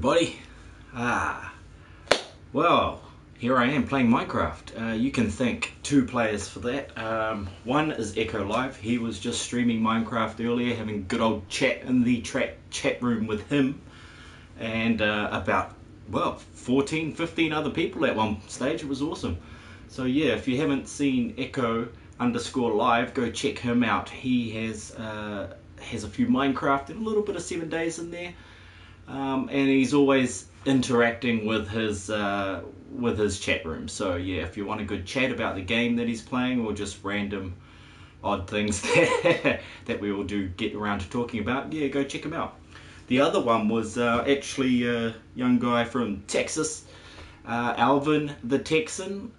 everybody. Well, here I am playing Minecraft. You can thank two players for that. One is Echo Live. He was just streaming Minecraft earlier, having good old chat in the chat room with him and about, well, 14, 15 other people at one stage. It was awesome. So yeah, if you haven't seen Echo_Live, go check him out. He has a few Minecraft and a little bit of 7 days in there. And he's always interacting with his chat room. So yeah, if you want a good chat about the game that he's playing or just random odd things that we all do get around to talking about, yeah, go check him out. The other one was actually a young guy from Texas, Alvin the Texan.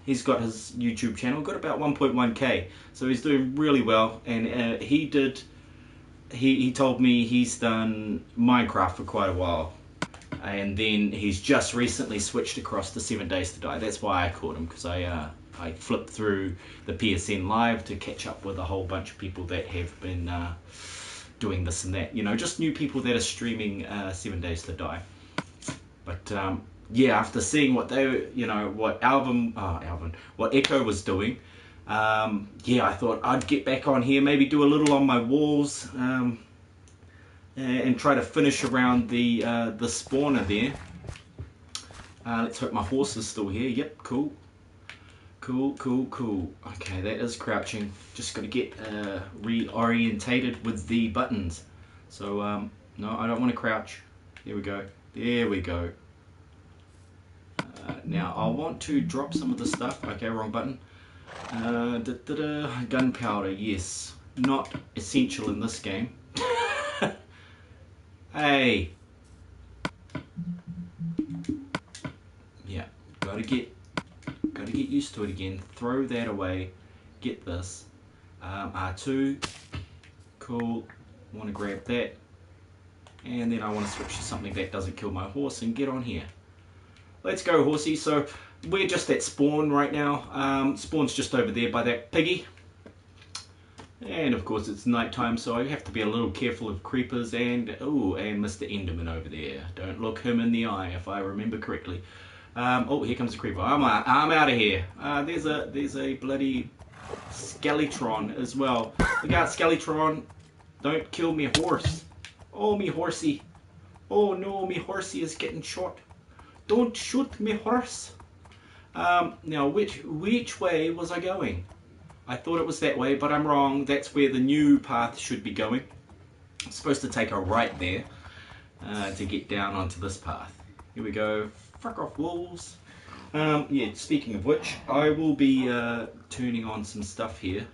He's got his YouTube channel, got about 1.1k, so he's doing really well. And he told me he's done Minecraft for quite a while, and then he's just recently switched across to 7 Days to Die. That's why I called him, because I flipped through the PSN Live to catch up with a whole bunch of people that have been doing this and that, you know, just new people that are streaming 7 Days to Die. But yeah, after seeing what they, you know, what Echo was doing, yeah, I thought I'd get back on here, maybe do a little on my walls, and try to finish around the spawner there. Let's hope my horse is still here. Yep, cool. Okay, that is crouching. Just got to get reorientated with the buttons. So no, I don't want to crouch. There we go. Now I want to drop some of the stuff. Okay, wrong button. Gunpowder, yes, not essential in this game. Hey, yeah, gotta get used to it again. Throw that away. Get this. R2, cool. Want to grab that, and then I want to switch to something that doesn't kill my horse and get on here. Let's go, horsey. So we're just at spawn right now. Spawn's just over there by that piggy. And of course it's nighttime, so I have to be a little careful of creepers and Mr. Enderman over there. Don't look him in the eye, if I remember correctly. Oh, here comes a creeper. I'm out of here. There's a bloody Skeletron as well. Look out, Skeletron. Don't kill me horse. Oh, me horsey. Oh no, me horsey is getting shot. Don't shoot me horse. Now, which way was I going? I thought it was that way, but I'm wrong. That's where the new path should be going. I'm supposed to take a right there to get down onto this path. Here we go. Fuck off, wolves. Yeah, speaking of which, I will be turning on some stuff here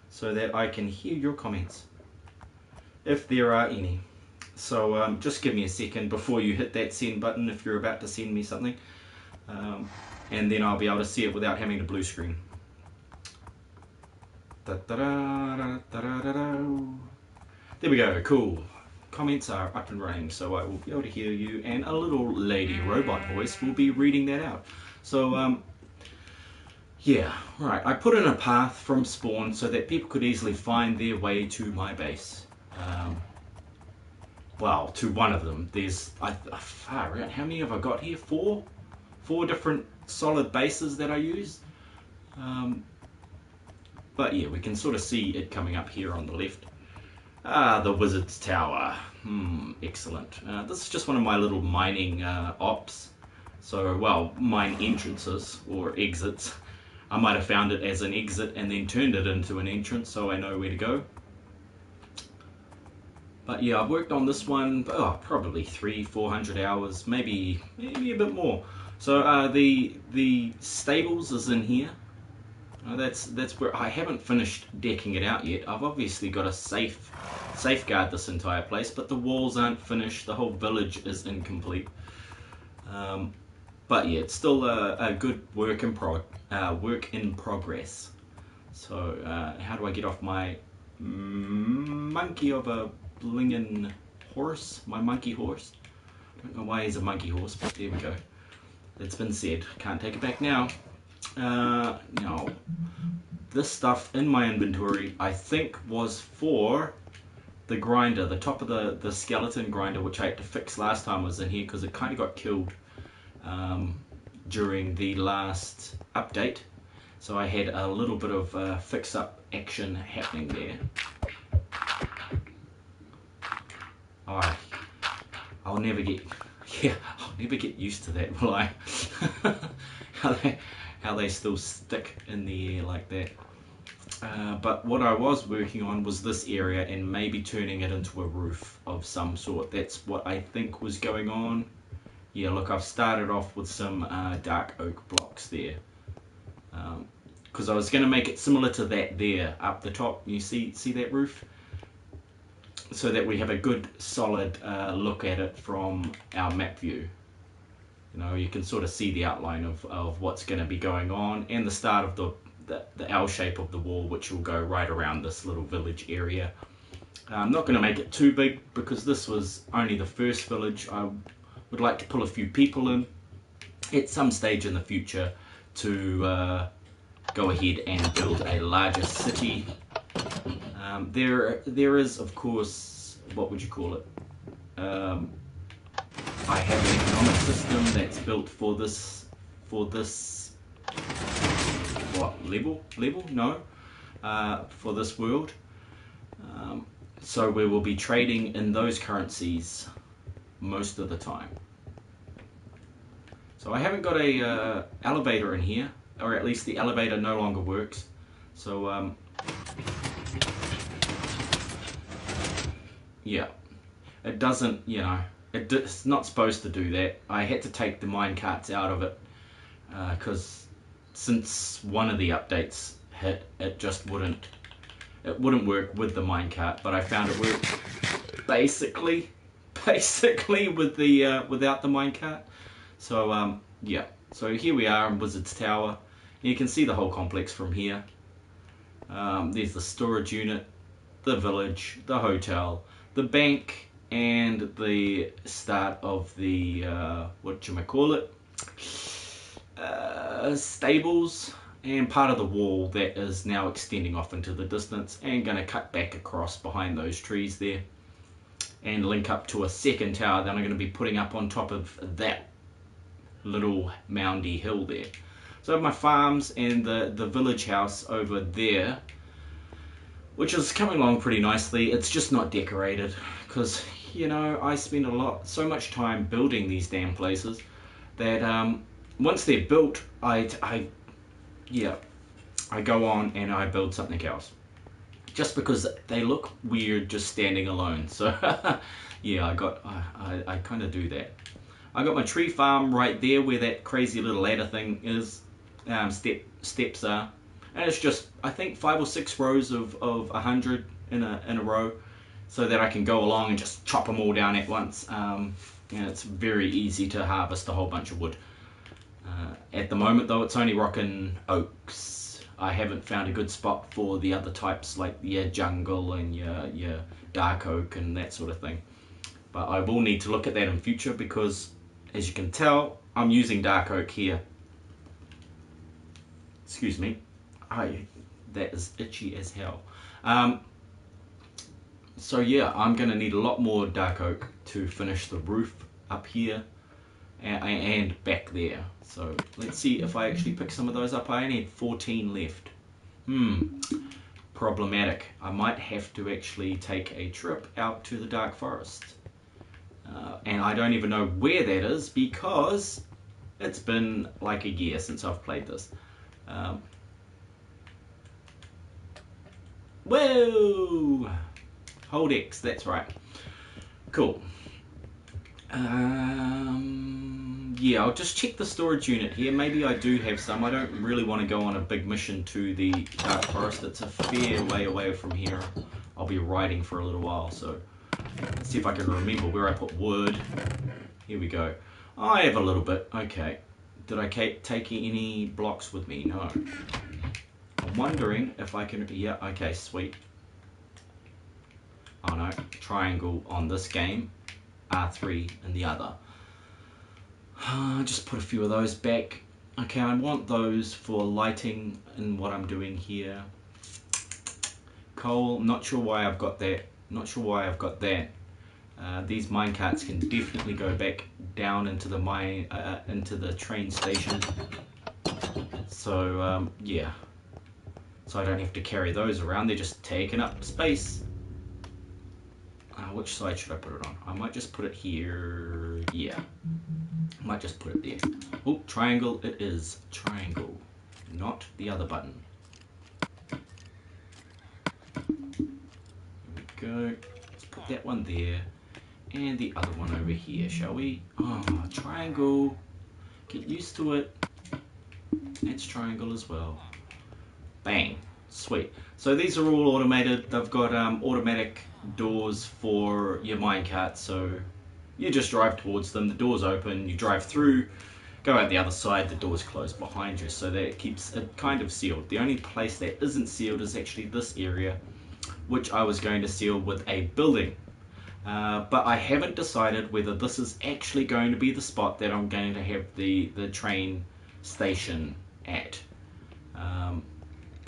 so that I can hear your comments, if there are any. So just give me a second before you hit that send button if you're about to send me something, and then I'll be able to see it without having to blue screen. There we go, cool. Comments are up and running, so I will be able to hear you, and a little lady robot voice will be reading that out. So yeah, right, I put in a path from spawn so that people could easily find their way to my base. Well, to one of them. There's far out. How many have I got here? Four different solid bases that I use. But yeah, we can sort of see it coming up here on the left. The Wizard's Tower. Excellent. This is just one of my little mining ops. So, well, mine entrances or exits. I might have found it as an exit and then turned it into an entrance, so I know where to go. But yeah, I've worked on this one, probably 300-400 hours, maybe a bit more. So the stables is in here. That's where I haven't finished decking it out yet. I've obviously got to safeguard this entire place, but the walls aren't finished. The whole village is incomplete. But yeah, it's still a good work in progress. So how do I get off my monkey of a blingin' horse? My monkey horse. I don't know why he's a monkey horse, but there we go. It's been said. Can't take it back now. Now, this stuff in my inventory I think was for the grinder, the top of the skeleton grinder, which I had to fix last time, was in here because it kind of got killed during the last update. So I had a little bit of fix-up action happening there. I'll never get used to that, will I? how they still stick in the air like that. But what I was working on was this area and maybe turning it into a roof of some sort. That's what I think was going on. Yeah, look, I've started off with some dark oak blocks there. Because I was going to make it similar to that there up the top. You see that roof? So that we have a good solid look at it from our map view. You know, you can sort of see the outline of what's going to be going on, and the start of the L shape of the wall, which will go right around this little village area. I'm not going to make it too big because this was only the first village. I would like to pull a few people in at some stage in the future to go ahead and build a larger city. There is, of course, what would you call it? I have an economic system that's built for this what level? No, for this world. So we will be trading in those currencies most of the time. So I haven't got a elevator in here, or at least the elevator no longer works. So yeah, it doesn't, you know, it's not supposed to do that. I had to take the minecarts out of it because since one of the updates hit, it just wouldn't work with the minecart. But I found it worked basically with the without the minecart. So yeah, so here we are in Wizard's Tower. You can see the whole complex from here. There's the storage unit, the village, the hotel, the bank, and the start of the whatchamacallit, stables, and part of the wall that is now extending off into the distance and going to cut back across behind those trees there and link up to a second tower that I'm going to be putting up on top of that little moundy hill there. So I have my farms and the village house over there, which is coming along pretty nicely. It's just not decorated because, you know, I spend so much time building these damn places that once they're built, I go on and I build something else just because they look weird just standing alone. So yeah, I kind of do that. I got my tree farm right there where that crazy little ladder thing is, steps are. And it's just, I think, 5 or 6 rows of 100 in a row, so that I can go along and just chop them all down at once. And it's very easy to harvest a whole bunch of wood. At the moment, though, it's only rocking oaks. I haven't found a good spot for the other types, like your jungle and your dark oak and that sort of thing. But I will need to look at that in future because, as you can tell, I'm using dark oak here. Excuse me. That is itchy as hell. So yeah, I'm going to need a lot more dark oak to finish the roof up here and back there. So let's see if I actually pick some of those up. I only had 14 left. Problematic. I might have to actually take a trip out to the dark forest. And I don't even know where that is because it's been like a year since I've played this. Whoa! Hold X, that's right. Cool. Yeah, I'll just check the storage unit here. Maybe I do have some. I don't really want to go on a big mission to the Dark Forest. It's a fair way away from here. I'll be riding for a little while, so let's see if I can remember where I put wood. Here we go. I have a little bit. Okay. Did I take any blocks with me? No. I'm wondering if I can... Yeah, okay, sweet. Oh no, triangle on this game, R3 in the other. Just put a few of those back. Okay, I want those for lighting and what I'm doing here. Coal, I'm not sure why I've got that Not sure why I've got that. These minecarts can definitely go back down into the into the train station. So yeah, so I don't have to carry those around. They're just taking up space. Which side should I put it on? I might just put it here. Yeah, I might just put it there. Oh, triangle it is. Triangle, not the other button. Here we go. Let's put that one there. And the other one over here, shall we? Oh, triangle. Get used to it. That's triangle as well. Bang. Sweet. So these are all automated. They've got automatic doors for your minecart. So you just drive towards them. The doors open. You drive through. Go out the other side. The doors close behind you. So that it keeps it kind of sealed. The only place that isn't sealed is actually this area, which I was going to seal with a building. But I haven't decided whether this is actually going to be the spot that I'm going to have the train station at.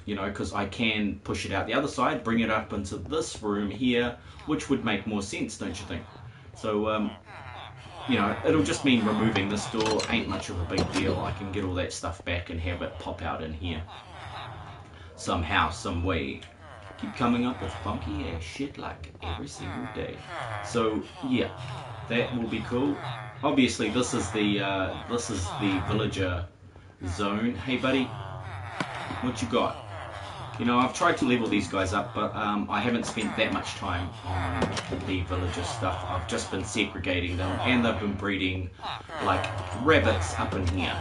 You know, because I can push it out the other side, bring it up into this room here, which would make more sense, don't you think? So, you know, it'll just mean removing this door. Ain't much of a big deal. I can get all that stuff back and have it pop out in here. Somehow, some way. Keep coming up with funky ass shit like every single day. So yeah, that will be cool. Obviously this is the villager zone. Hey buddy, what you got? You know, I've tried to level these guys up, but I haven't spent that much time on the villager stuff. I've just been segregating them, and they've been breeding like rabbits up in here.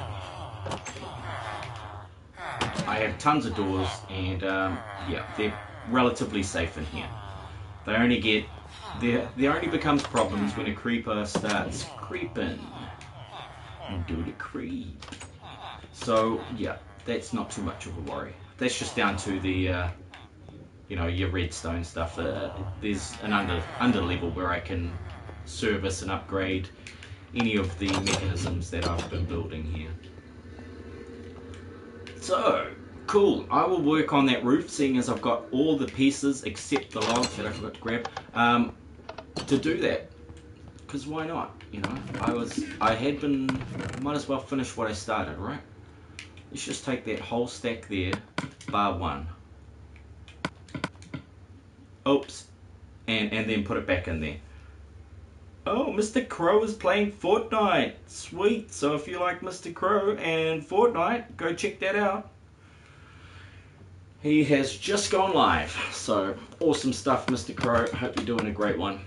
I have tons of doors, and yeah, they're relatively safe in here. They only get there only becomes problems when a creeper starts creeping and do the creep. So yeah, that's not too much of a worry. That's just down to the you know, your redstone stuff. There's an under level where I can service and upgrade any of the mechanisms that I've been building here. So cool, I will work on that roof, seeing as I've got all the pieces except the logs that I forgot to grab, to do that, because why not, you know, might as well finish what I started, right? Let's just take that whole stack there, bar one. Oops, and then put it back in there. Oh, Mr. Crow is playing Fortnite, sweet, so if you like Mr. Crow and Fortnite, go check that out. He has just gone live, so awesome stuff, Mr. Crow. Hope you're doing a great one.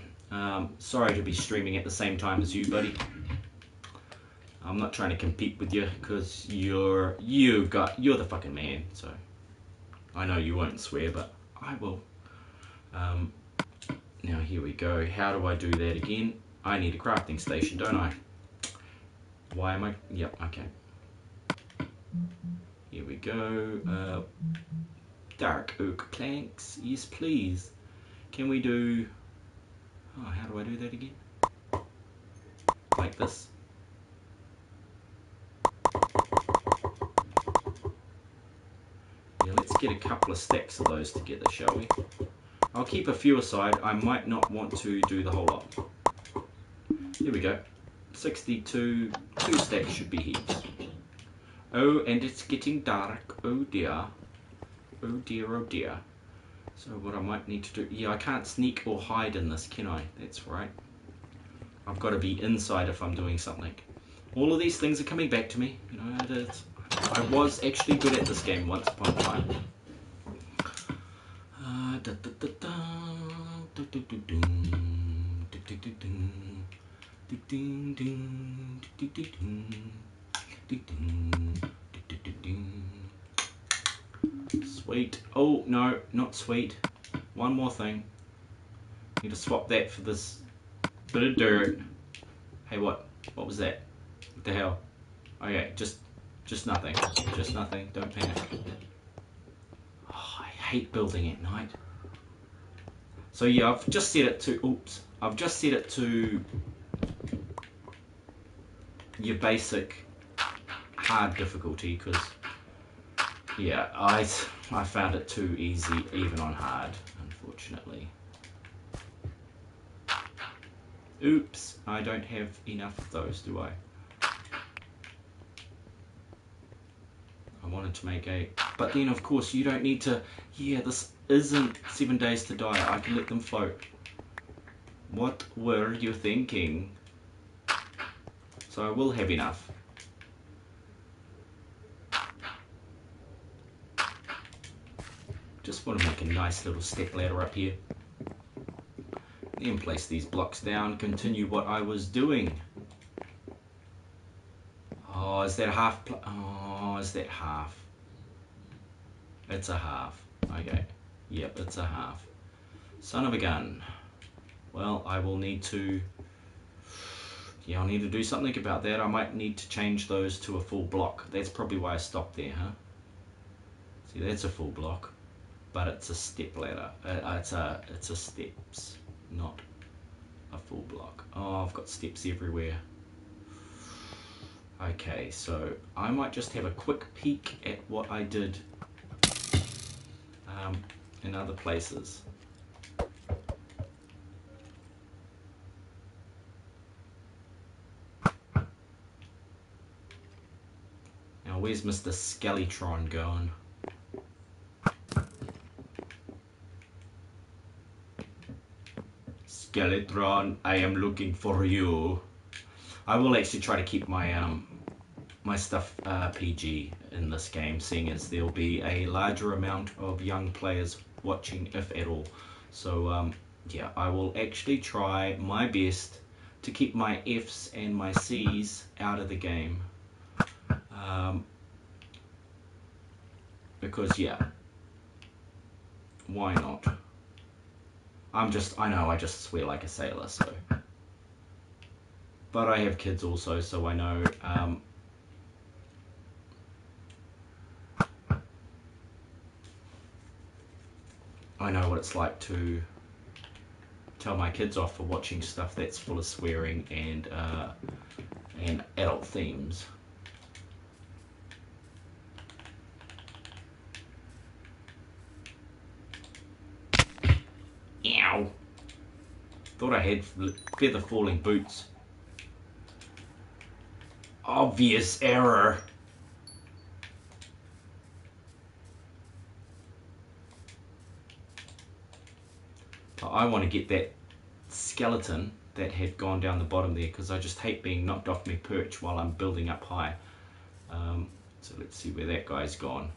Sorry to be streaming at the same time as you, buddy. I'm not trying to compete with you, because you're the fucking man. So I know you won't swear, but I will. Now here we go. How do I do that again? I need a crafting station, don't I? Why am I? Yep. Okay. Here we go. Dark oak planks, yes please. Can we do, oh, how do I do that again? Like this. Yeah, let's get a couple of stacks of those together, shall we? I'll keep a few aside. I might not want to do the whole lot. Here we go. 62, 2 stacks should be heaps. Oh, and it's getting dark, oh dear. Oh dear, oh dear. So what I might need to do, yeah, I can't sneak or hide in this, can I? That's right. I've got to be inside if I'm doing something. All of these things are coming back to me. You know, I was actually good at this game once upon a time. Sweet. Oh, no, not sweet. One more thing. Need to swap that for this bit of dirt. Hey, what? What was that? What the hell? Okay, just nothing. Just nothing. Don't panic. Oh, I hate building at night. So yeah, I've just set it to, oops. I've just set it to your basic hard difficulty, because yeah, I found it too easy even on hard, unfortunately. Oops, I don't have enough of those, do I? I wanted to make 8. But then, of course, you don't need to... Yeah, this isn't 7 days to die. I can let them float. What were you thinking? So I will have enough. Just want to make a nice little step ladder up here. Then place these blocks down, continue what I was doing. Oh, is that half? Oh, is that half? It's a half. Okay. Yep, it's a half. Son of a gun. Well, I will need to... Yeah, I'll need to do something about that. I might need to change those to a full block. That's probably why I stopped there, huh? See, that's a full block. But it's a step ladder. It's a steps, not a full block. Oh, I've got steps everywhere. Okay, so I might just have a quick peek at what I did in other places. Now, where's Mr. Skeletron going? Skeletron, I am looking for you. I will actually try to keep my my stuff PG in this game, seeing as there'll be a larger amount of young players watching, if at all. So yeah, I will actually try my best to keep my Fs and my Cs out of the game. Because yeah, why not? I know I just swear like a sailor, so. But I have kids also, so I know what it's like to tell my kids off for watching stuff that's full of swearing and adult themes. Ow! Thought I had feather falling boots. Obvious error. I want to get that skeleton that had gone down the bottom there, because I just hate being knocked off my perch while I'm building up high. So let's see where that guy's gone.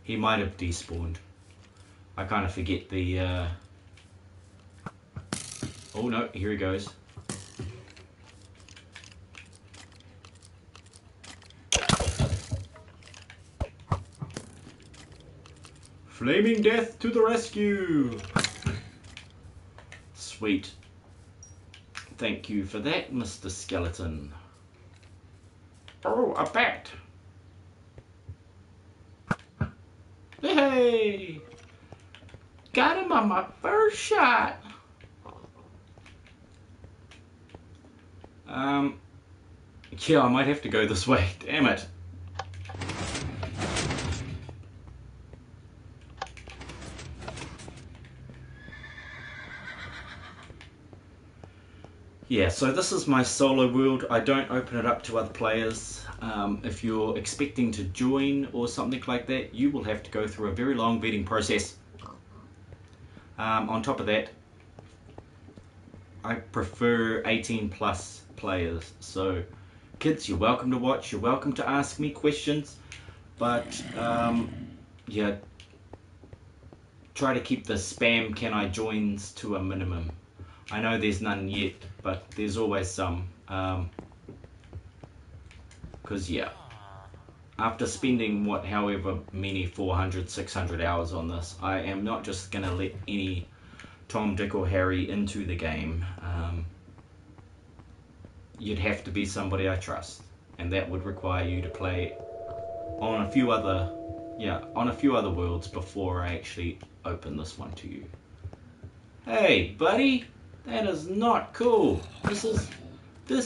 He might have despawned. I kind of forget the... Oh no, here he goes. Flaming death to the rescue! Sweet. Thank you for that, Mr. Skeleton. Oh, a bat! Hey! Got him on my first shot! Yeah, I might have to go this way. Damn it. Yeah, so this is my solo world. I don't open it up to other players. If you're expecting to join or something like that, you will have to go through a very long vetting process. On top of that, I prefer 18 plus players. So kids, you're welcome to watch, you're welcome to ask me questions, but yeah, try to keep the spam can I joins to a minimum. I know there's none yet, but there's always some, because yeah, after spending however many 400, 600 hours on this, I am not just going to let any Tom, Dick or Harry into the game. You'd have to be somebody I trust, and that would require you to play on a few other worlds before I actually open this one to you. Hey buddy, that is not cool. This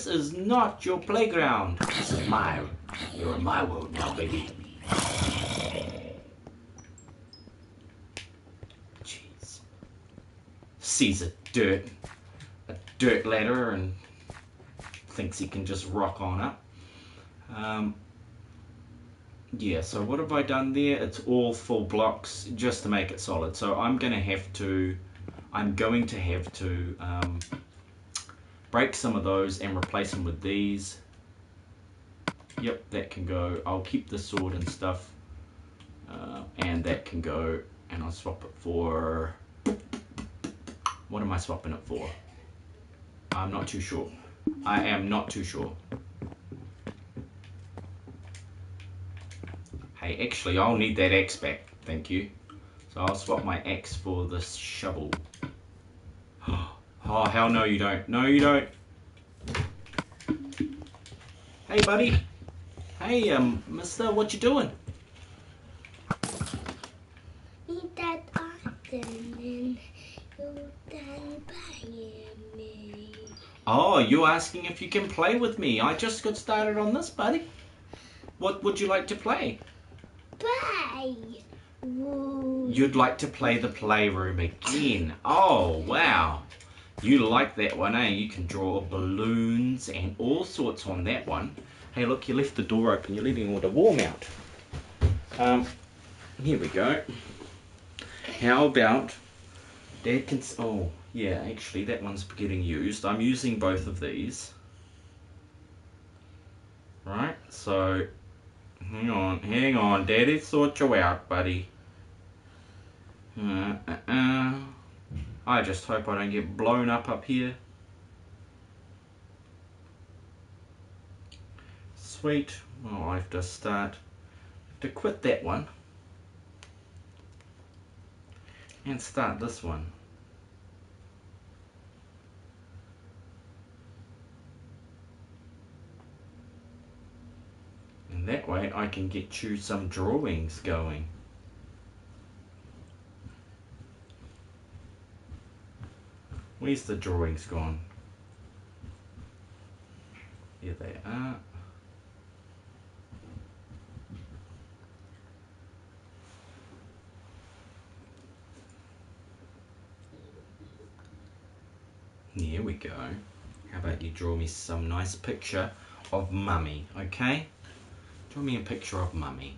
is not your playground. This is you're in my world now, baby. Jeez. Caesar dirt. A dirt ladder and thinks he can just rock on up. Yeah, so what have I done there? It's all full blocks just to make it solid. So I'm going to have to break some of those and replace them with these. Yep, that can go. I'll keep the sword and stuff, and that can go, and I'll swap it for, what am I swapping it for? I'm not too sure. I am not too sure. Hey, actually, I'll need that axe back. Thank you. So I'll swap my axe for this shovel. Oh, hell no you don't. No, you don't. Hey, buddy. Hey, mister, what you doing? Eat that often and you're done buying me. Oh, you're asking if you can play with me. I just got started on this, buddy. What would you like to play? Play. Woo. You'd like to play the playroom again. Oh, wow. You like that one, eh? You can draw balloons and all sorts on that one. Hey, look, you left the door open. You're leaving all the warm out. Here we go. How about Dad can... Oh, yeah, actually, that one's getting used. I'm using both of these. Right, so... Hang on. Daddy sort you out, buddy. I just hope I don't get blown up here. Sweet. Oh, I have to quit that one and start this one. And that way I can get you some drawings going. Where's the drawings gone? Here they are. Here we go. How about you draw me some nice picture of Mummy, okay? Draw me a picture of Mummy.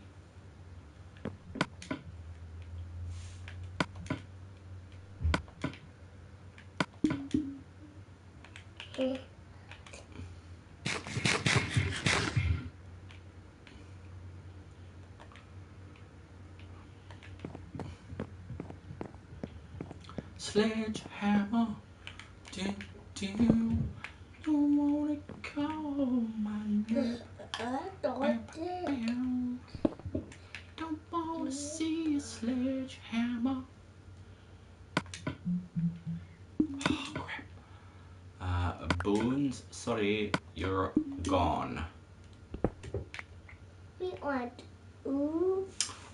Sledgehammer, don't wanna call my name. Don't wanna see a sledgehammer. Oh crap. Boons, sorry, you're gone. We want ooh.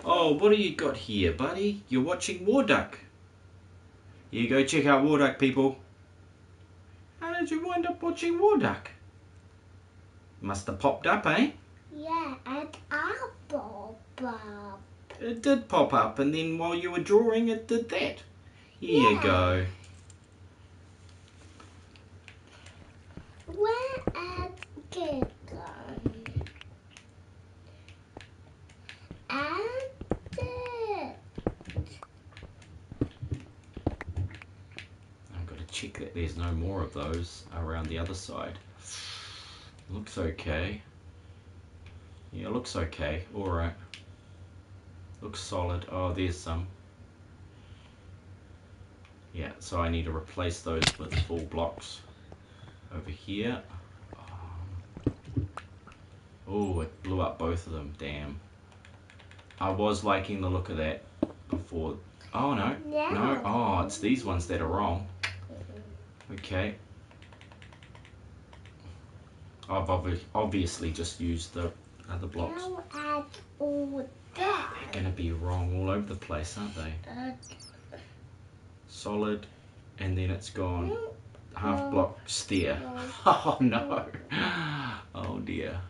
Oh, what do you got here, buddy? You're watching War Duck. You go check out War Duck, people. How did you wind up watching War Duck? Must have popped up, eh? Yeah, and I'll pop up. It did pop up, and then while you were drawing, it did that. Here you go. Where at get gone? And it. I've got to check that there's no more of those around the other side. Looks okay. Yeah, looks okay. Alright. Looks solid. Oh, there's some. Yeah, so I need to replace those with full blocks over here. Oh, it blew up both of them. Damn. I was liking the look of that before. Oh, no. No. Oh, it's these ones that are wrong. Okay. I've obviously just used the other blocks. Now add all that. They're going to be wrong all over the place, aren't they? Solid, and then it's gone half block stair. Oh no. Oh dear.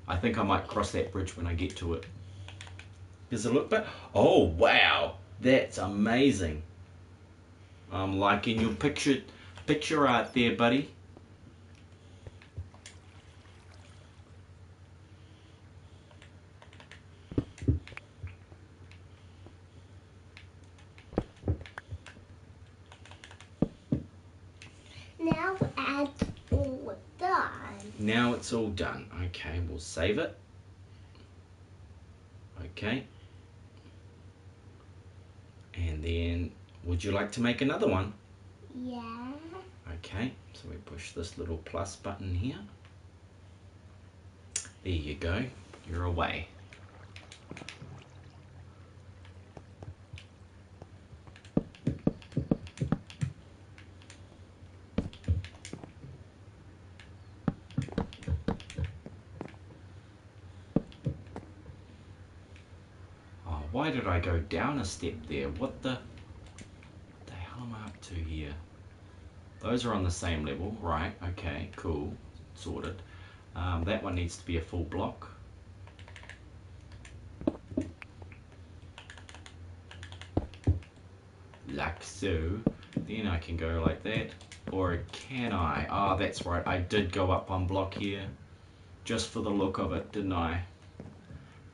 I think I might cross that bridge when I get to it. Does it look better? Oh wow, that's amazing. I'm liking your picture Picture art there, buddy. Now it's all done. Now it's all done. Okay, we'll save it. Okay. And then, would you like to make another one? Yeah. Okay, so we push this little plus button here. There you go. You're away. Why did I go down a step there? What the hell am I up to here? Those are on the same level, right? Okay, cool, sorted. That one needs to be a full block. Like so. Then I can go like that. Or can I? Ah, that's right, I did go up one block here. Just for the look of it, didn't I?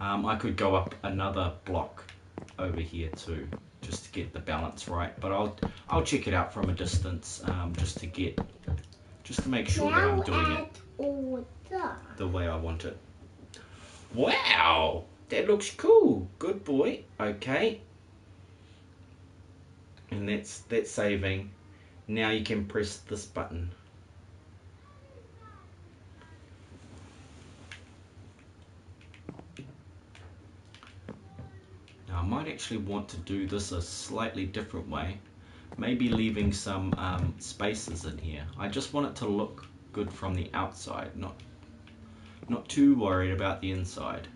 I could go up another block over here too, just to get the balance right. But I'll check it out from a distance, just to make sure that I'm doing it all done. the way I want it. Wow, that looks cool. Good boy. Okay, and that's saving. Now you can press this button. I might actually want to do this a slightly different way, maybe leaving some spaces in here. I just want it to look good from the outside, not too worried about the inside.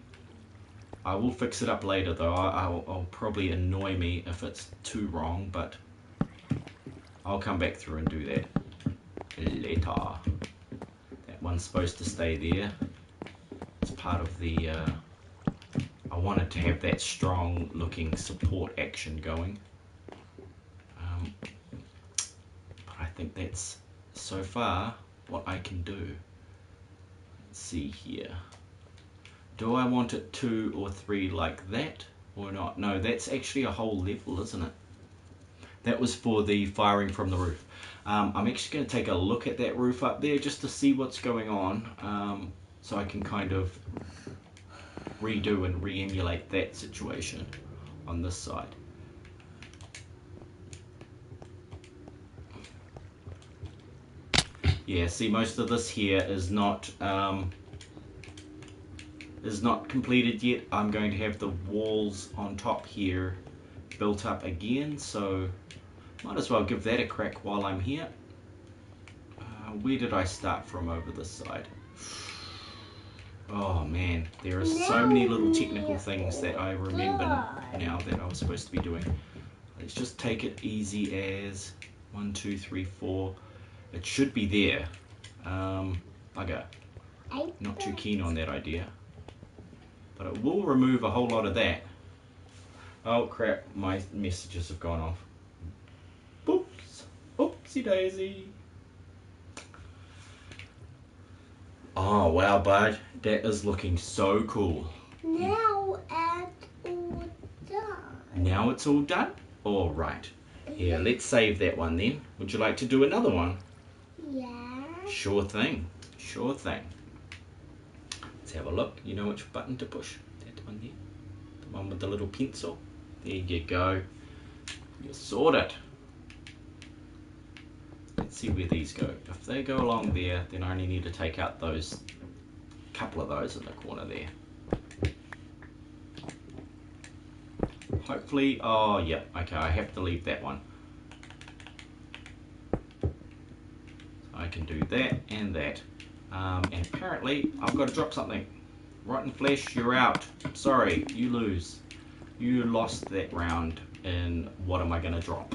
I will fix it up later though. I'll probably annoy me if it's too wrong, but I'll come back through and do that later. That one's supposed to stay there. It's part of the I wanted to have that strong looking support action going, but I think that's so far what I can do. Let's see here, do I want it 2 or 3 like that or not? No, that's actually a whole level, isn't it? That was for the firing from the roof. I'm actually going to take a look at that roof up there just to see what's going on, so I can kind of redo and re-emulate that situation on this side. Yeah, see, most of this here is not completed yet. I'm going to have the walls on top here built up again, so might as well give that a crack while I'm here. Where did I start from over this side? Oh man, there are so many little technical things that I remember now that I was supposed to be doing. Let's just take it easy as 1, 2, 3, 4. It should be there. Bugger. Not too keen on that idea. But it will remove a whole lot of that. Oh crap, my messages have gone off. Oops. Oopsie daisy. Oh wow, bud, that is looking so cool. Now it's all done. Now it's all done? All right. Here, let's save that one then. Would you like to do another one? Yeah. Sure thing. Sure thing. Let's have a look. You know which button to push? That one there. The one with the little pencil. There you go. You're sorted. Let's see where these go. If they go along there, then I only need to take out those couple of those in the corner there. Hopefully, oh yeah, okay, I have to leave that one. So I can do that and that. And apparently, I've got to drop something. Rotten Flesh, you're out. Sorry, you lose. You lost that round, and what am I going to drop?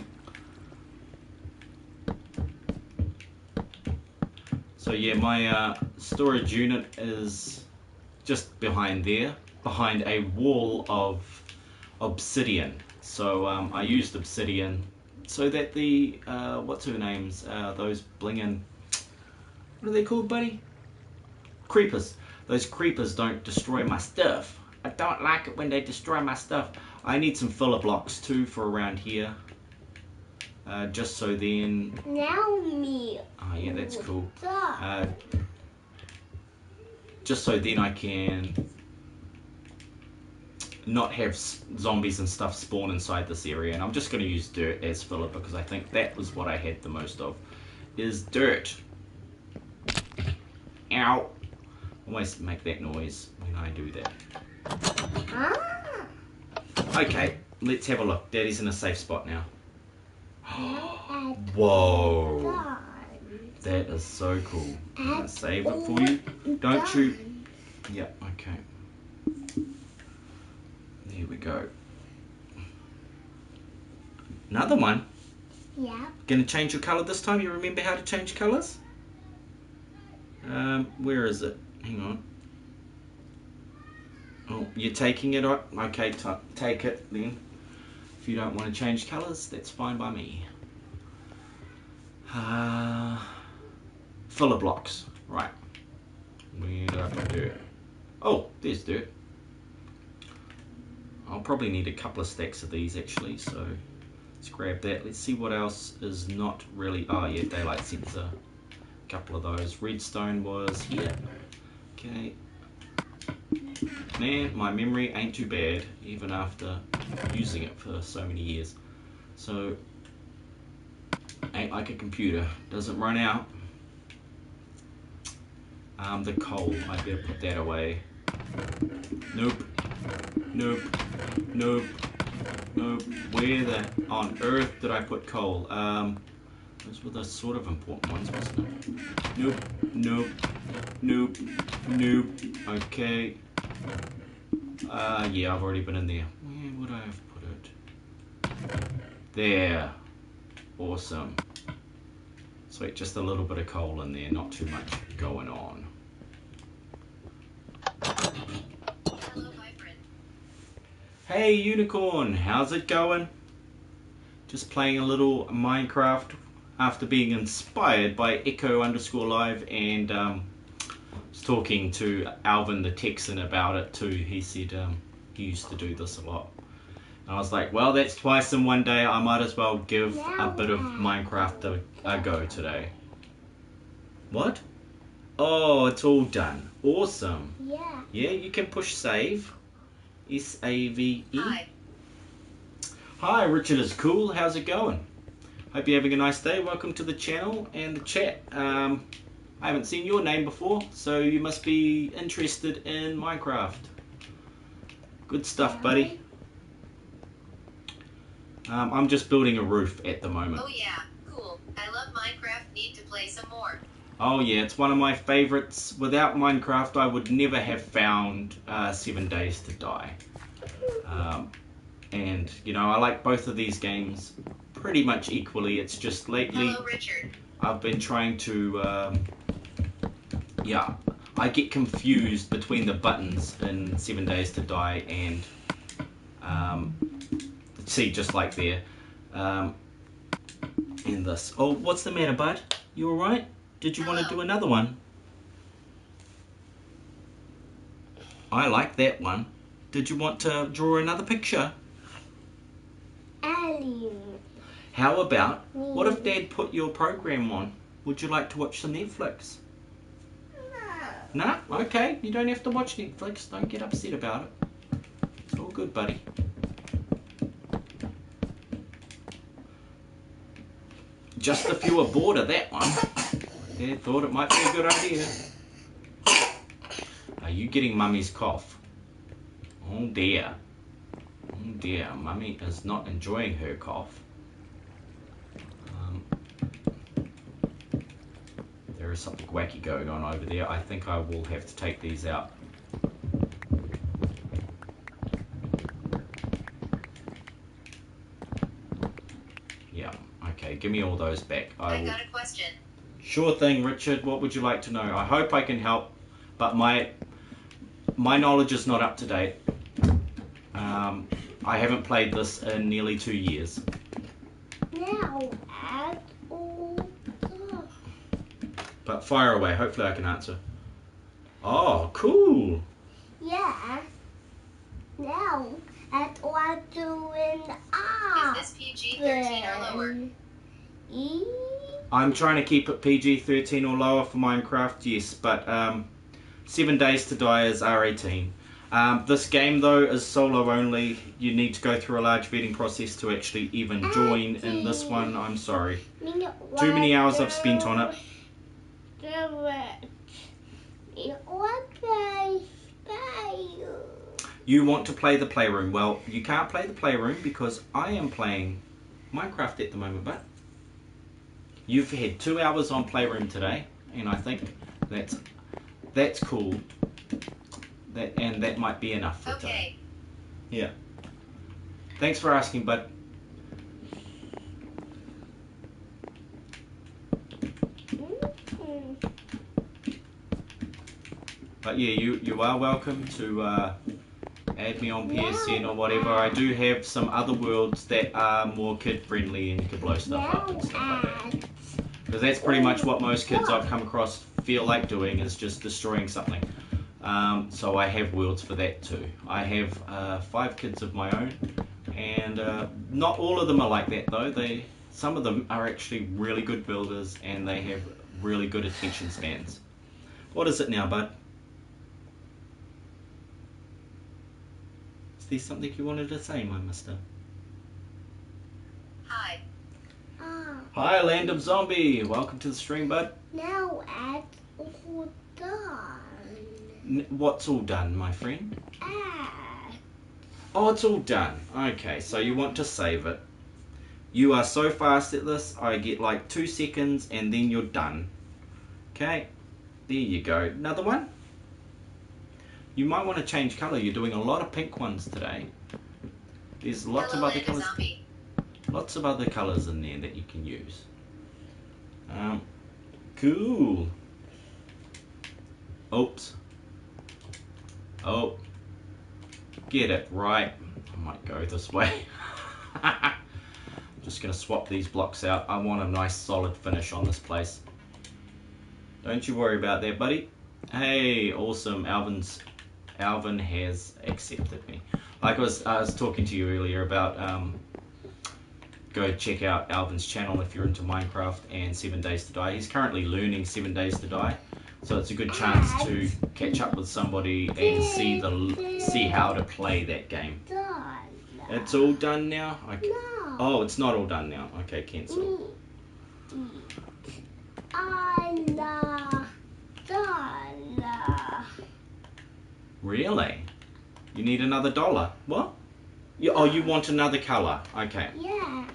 So yeah, my storage unit is just behind there, behind a wall of obsidian. So I used obsidian so that the what's her names? Those blingin', what are they called, buddy? Creepers. Those creepers don't destroy my stuff. I don't like it when they destroy my stuff. I need some filler blocks too for around here. Just so then. Now me. Oh yeah, that's cool. Just so then I can not have zombies and stuff spawn inside this area, and I'm just going to use dirt as filler because I think that was what I had the most of, is dirt. Ow! Always make that noise when I do that. Okay, let's have a look. Daddy's in a safe spot now. Whoa! That is so cool. I'm going to save it for you. Don't you... Yeah, okay. There we go. Another one? Yeah. Gonna change your colour this time? You remember how to change colours? Where is it? Hang on. Oh, you're taking it out? Okay, take it then. If you don't want to change colours, that's fine by me. Filler blocks. Right. Where do I put dirt? Oh, there's dirt. I'll probably need a couple of stacks of these actually, so let's grab that. Let's see what else is not really... Oh yeah, daylight sensor. A couple of those. Redstone was here. Okay. Man, my memory ain't too bad, even after using it for so many years. So, ain't like a computer. Doesn't run out. The coal, I better put that away. Nope. Nope. Nope. Nope. Where the on earth did I put coal? Those were the sort of important ones, wasn't it? Nope. Nope. Nope. Nope. Okay. Yeah, I've already been in there. Where would I have put it? There. Awesome. Sweet, just a little bit of coal in there, not too much going on. Hello, Vypran. Hey Unicorn, how's it going? Just playing a little Minecraft after being inspired by Echo_Live, and was talking to Alvin the Texan about it too. He said he used to do this a lot. And I was like, well, that's twice in one day. I might as well give a bit of Minecraft a go today. What? Oh, it's all done. Awesome. Yeah. Yeah, you can push save. S-A-V-E. Hi. Hi, Richard is cool. How's it going? Hope you're having a nice day. Welcome to the channel and the chat. I haven't seen your name before, so you must be interested in Minecraft. Good stuff, buddy. I'm just building a roof at the moment. Oh yeah, cool. I love Minecraft. Need to play some more. Oh yeah, it's one of my favorites. Without Minecraft, I would never have found 7 Days to Die. And, you know, I like both of these games pretty much equally. It's just lately... Hello, Richard. I've been trying to... yeah, I get confused between the buttons in 7 Days to Die and... see, just like there. In this. Oh, what's the matter, bud? You alright? Did you want to do another one? I like that one. Did you want to draw another picture? Alien. How about, what if Dad put your program on? Would you like to watch some Netflix? No? Okay, you don't have to watch Netflix. Don't get upset about it. It's all good, buddy. Just if you were bored of that one, Dad thought it might be a good idea. Are you getting Mummy's cough? Oh dear. Oh dear, Mummy is not enjoying her cough. There is something wacky going on over there. I think I will have to take these out. Yeah, okay, give me all those back. I got a question. Sure thing, Richard. What would you like to know? I hope I can help, but my knowledge is not up to date. I haven't played this in nearly 2 years. Me Now at all done. But fire away. Hopefully I can answer. Oh, cool. Yeah. Now at what doing Is this PG-13 or lower? E. I'm trying to keep it PG-13 or lower for Minecraft, yes, but 7 Days to Die is R18. This game though is solo only. You need to go through a large vetting process to actually even join in this one. I'm sorry. Too many hours I've spent on it. You want to play the Playroom. Well, you can't play the Playroom because I am playing Minecraft at the moment, but you've had 2 hours on Playroom today, and I think that's cool. That might be enough for today. Yeah. Thanks for asking, bud. But yeah, you are welcome to add me on PSN or whatever. I do have some other worlds that are more kid friendly and you can blow stuff up and stuff like that. Because that's pretty much what most kids I've come across feel like doing, is just destroying something. So I have worlds for that too. I have 5 kids of my own, and not all of them are like that though. Some of them are actually really good builders and they have really good attention spans. What is it now, bud? Is there something you wanted to say, my mister? Hi. Hi, Land of Zombie. Welcome to the stream, bud. Now at all done. What's all done, my friend? At. Oh, it's all done. Okay, so you want to save it. You are so fast at this, I get like 2 seconds and then you're done. Okay, there you go. Another one? You might want to change colour. You're doing a lot of pink ones today. There's lots of other colours. Lots of other colours in there that you can use. Cool. Oops. Oh. Get it right. I might go this way. Just going to swap these blocks out. I want a nice solid finish on this place. Don't you worry about that, buddy. Hey, awesome. Alvin has accepted me. Like I was talking to you earlier about go check out Alvin's channel if you're into Minecraft and 7 Days to Die. He's currently learning 7 Days to Die, so it's a good chance to catch up with somebody and see how to play that game. It's all done now? Okay. No. Oh, it's not all done now. Okay, cancel. Really? You need another $1? What? Oh, you want another colour? Okay. Yeah.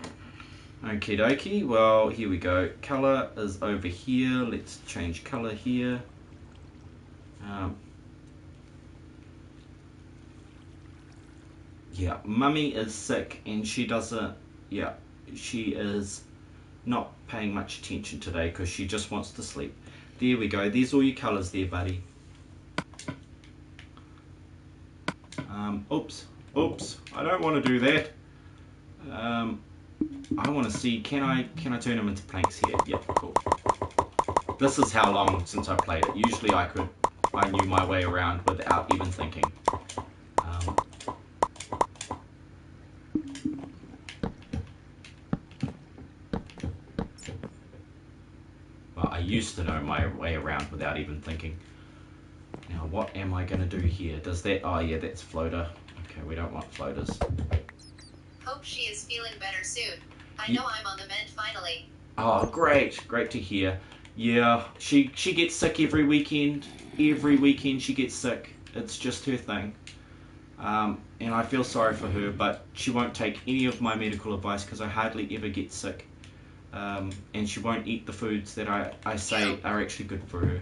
Okie dokie. Well, here we go. Colour is over here. Let's change colour here. Yeah, Mummy is sick and she doesn't. Yeah, she is not paying much attention today because she just wants to sleep. There we go. There's all your colours there, buddy. Oops, I don't want to do that. I want to see, can I turn them into planks here? Yep, cool. This is how long since I played it. Usually I knew my way around without even thinking. Well, I used to know my way around without even thinking. Now, what am I going to do here? Does that... Oh, yeah, that's floater. Okay, we don't want floaters. Hope she is feeling better soon. I know I'm on the mend finally. Oh, great. Great to hear. Yeah, she gets sick every weekend. Every weekend she gets sick. It's just her thing. And I feel sorry for her, but she won't take any of my medical advice because I hardly ever get sick. And she won't eat the foods that I say are actually good for her.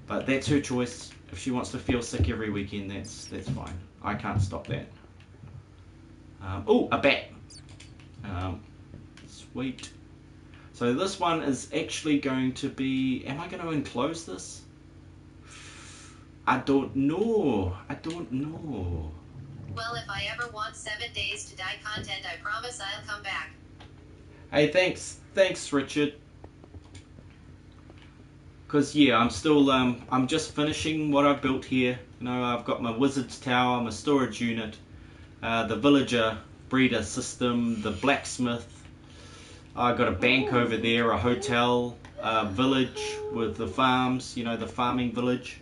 But that's her choice. If she wants to feel sick every weekend, that's fine. I can't stop that. Oh, a bat. Sweet. So this one is actually going to be... Am I going to enclose this? I don't know. Well, if I ever want 7 Days to Die content, I promise I'll come back. Hey, thanks, Richard. Because yeah, I'm still I'm just finishing what I've built here. You know, I've got my wizard's tower, my storage unit, the villager breeder system, the blacksmith. I've got a bank over there, a hotel, a village with the farms. You know, the farming village.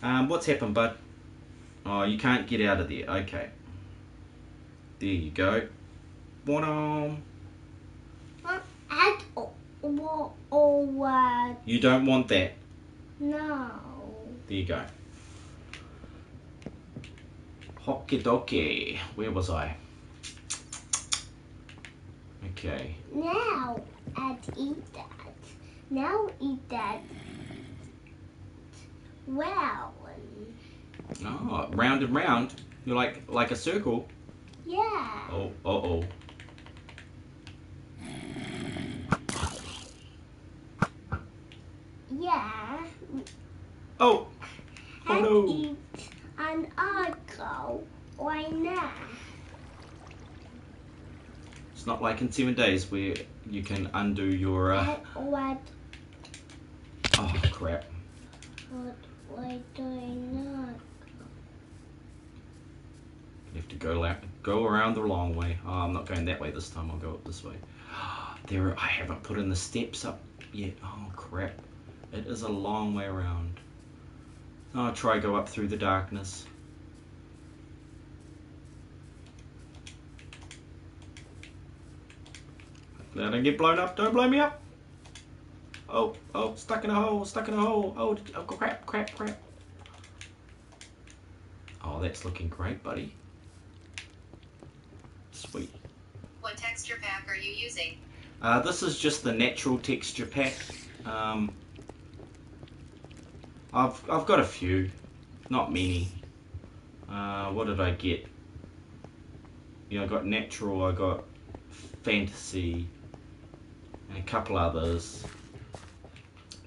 What's happened, bud? Oh, you can't get out of there. Okay. There you go. Add or what? You don't want that. No. There you go. Hockey dokie. Where was I? Okay. Now eat that. Now eat that. Well. Oh, round and round. You're like a circle. Yeah. Oh, uh-oh. Yeah. Oh. Oh And no. eat an argo. Why not? It's not like in 7 days where you can undo your. What? Oh crap. Why do I not? You have to go around the long way. Oh, I'm not going that way this time. I'll go up this way. There, I haven't put in the steps up yet. Oh crap. It is a long way around. I'll try go up through the darkness. Hopefully I don't get blown up. Don't blow me up. Oh, stuck in a hole, Oh, crap. Oh, that's looking great, buddy. Sweet. What texture pack are you using? This is just the natural texture pack. I've got a few, not many. What did I get? Yeah, I got natural, I got fantasy, and a couple others.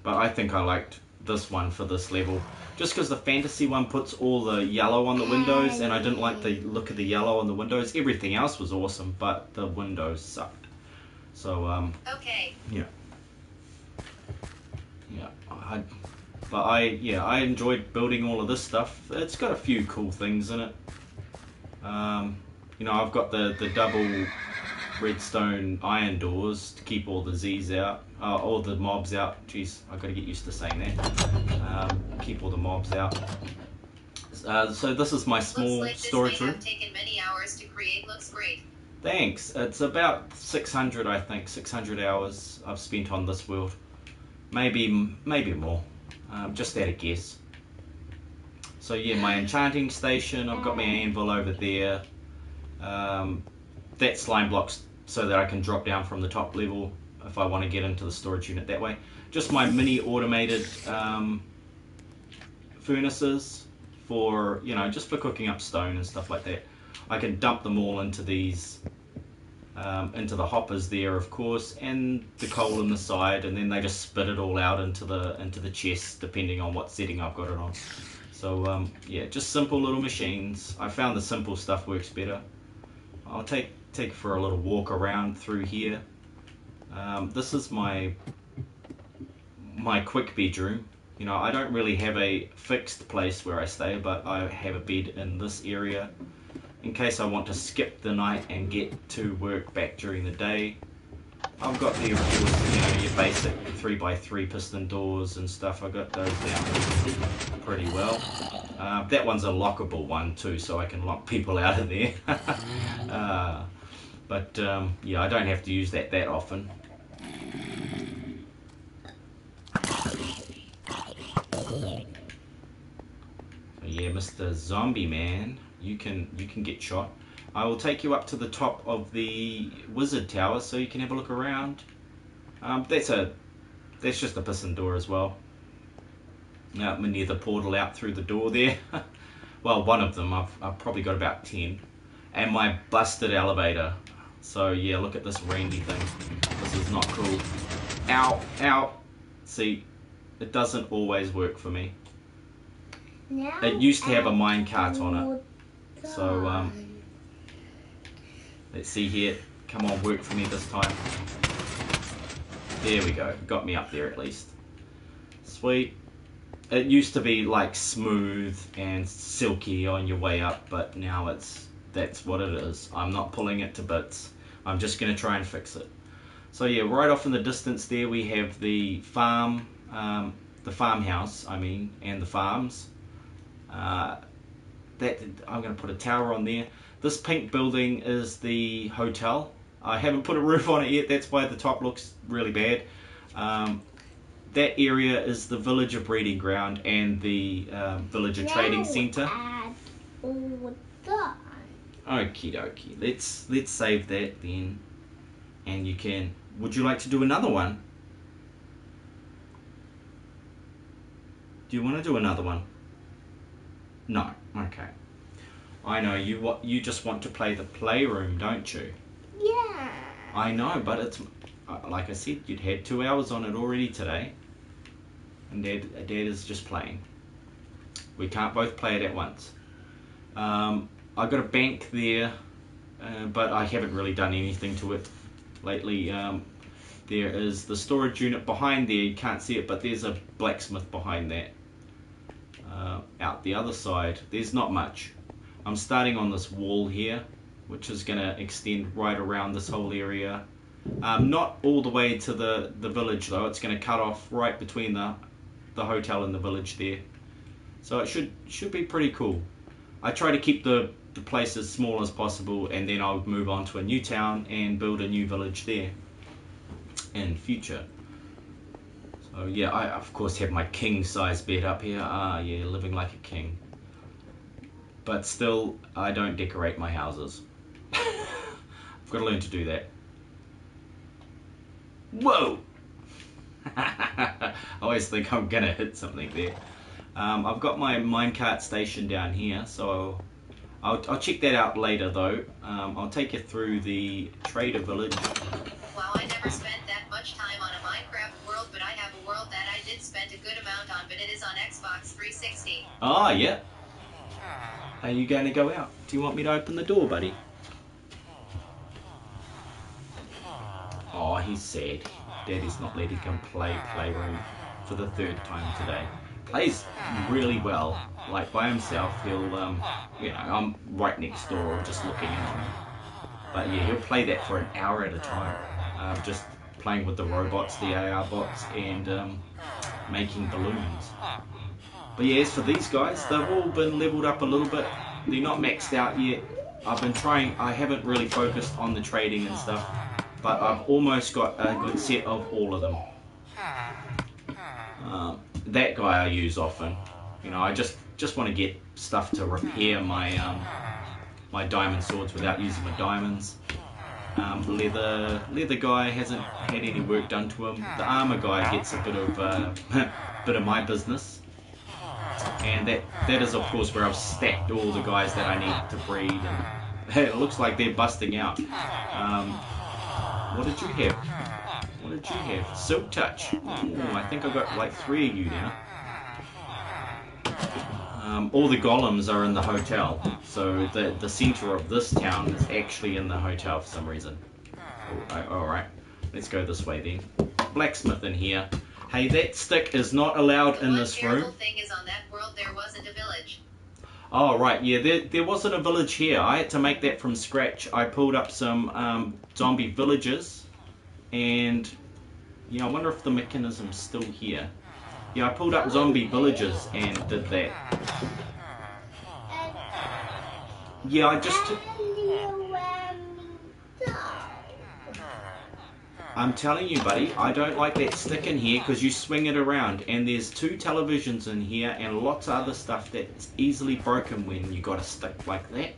But I think I liked this one for this level. Just because the fantasy one puts all the yellow on the windows, and I didn't like the look of the yellow on the windows. Everything else was awesome, but the windows sucked. So, Okay. yeah. I enjoyed building all of this stuff. It's got a few cool things in it. You know, I've got the double redstone iron doors to keep all the Z's out, all the mobs out. Jeez, I've got to get used to saying that. Keep all the mobs out. So this is my small Looks like storage this may room. have taken many hours to create. Looks great. Thanks. It's about 600, I think, 600 hours I've spent on this world. Maybe more. Just at a guess. So yeah, my enchanting station. I've got my anvil over there. That slime blocks so that I can drop down from the top level if I want to get into the storage unit that way. Just my mini automated furnaces for, you know, just for cooking up stone and stuff like that. I can dump them all into these, into the hoppers there, of course, and the coal in the side, and then they just spit it all out into the chest, depending on what setting I've got it on. So yeah, just simple little machines. I found the simple stuff works better. I'll take for a little walk around through here. This is my quick bedroom. You know, I don't really have a fixed place where I stay, but I have a bed in this area in case I want to skip the night and get to work back during the day. I've got the, of course, you know, your basic 3x3 piston doors and stuff. I got those down pretty well. That one's a lockable one too, so I can lock people out of there. But yeah, I don't have to use that often. So yeah, Mr. Zombie Man, you can get shot. I will take you up to the top of the wizard tower so you can have a look around. That's just a piston door as well. Near the portal out through the door there. Well, one of them. I've probably got about 10. And my busted elevator. So yeah, look at this randy thing. This is not cool. Ow, ow. See, it doesn't always work for me. Now It used to have a minecart on it. So let's see here. Come on, work for me this time. There we go. Got me up there at least. Sweet. It used to be like smooth and silky on your way up, but now that's what it is. I'm not pulling it to bits. I'm just going to try and fix it. So yeah, right off in the distance there we have the farm, the farmhouse, I mean, and the farms. I'm going to put a tower on there. This pink building is the hotel. I haven't put a roof on it yet, that's why the top looks really bad. That area is the villager breeding ground and the villager trading centre. Okie dokie, let's save that then. And you can, would you like to do another one? Do you want to do another one? No, okay. I know, you just want to play the playroom, don't you? Yeah. I know, but it's, like I said, you'd had 2 hours on it already today. And Dad is just playing. We can't both play it at once. I've got a bank there, but I haven't really done anything to it lately. There is the storage unit behind there, you can't see it, but there's a blacksmith behind that. Out the other side, there's not much. I'm starting on this wall here, which is going to extend right around this whole area. Not all the way to the village though, it's going to cut off right between the hotel and the village there. So it should be pretty cool. I try to keep the place as small as possible, and then I'll move on to a new town and build a new village there in future. So yeah, I of course have my king size bed up here. Yeah, living like a king. But still, I don't decorate my houses. I've got to learn to do that. Whoa! I always think I'm gonna hit something there. I've got my minecart station down here, so I'll check that out later though. I'll take you through the trader village. Wow, I never spent that much time on a Minecraft world, but I have a world that I did spend a good amount on, but it is on Xbox 360. Ah, yeah. Are you going to go out? Do you want me to open the door, buddy? Oh, he's sad. Daddy's not letting him play Playroom for the 3rd time today. Plays really well. Like by himself, he'll, you know, I'm right next door just looking in on him. But yeah, he'll play that for an hour at a time. Just playing with the robots, the AR bots, and making balloons. But yeah, as for these guys, they've all been leveled up a little bit. They're not maxed out yet. I've been trying, I haven't really focused on the trading and stuff, but I've almost got a good set of all of them. That guy I use often. You know, I just want to get stuff to repair my my diamond swords without using my diamonds. Leather guy hasn't had any work done to him. The armor guy gets a bit of my business. And that is of course where I've stacked all the guys that I need to breed, and it looks like they're busting out. What did you have? What did you have? Silk touch. Ooh, I think I've got like 3 of you now. All the golems are in the hotel, so the center of this town is actually in the hotel for some reason. Alright, let's go this way then. Blacksmith in here. Hey, that stick is not allowed in this room. The one terrible thing is on that world there wasn't a village. Oh, right, yeah, there wasn't a village here. I had to make that from scratch. I pulled up some zombie villages, and yeah, I wonder if the mechanism's still here. Yeah, I pulled up zombie villages and did that. Yeah, I just... I'm telling you, buddy, I don't like that stick in here because you swing it around, and there's 2 televisions in here and lots of other stuff that's easily broken when you got a stick like that.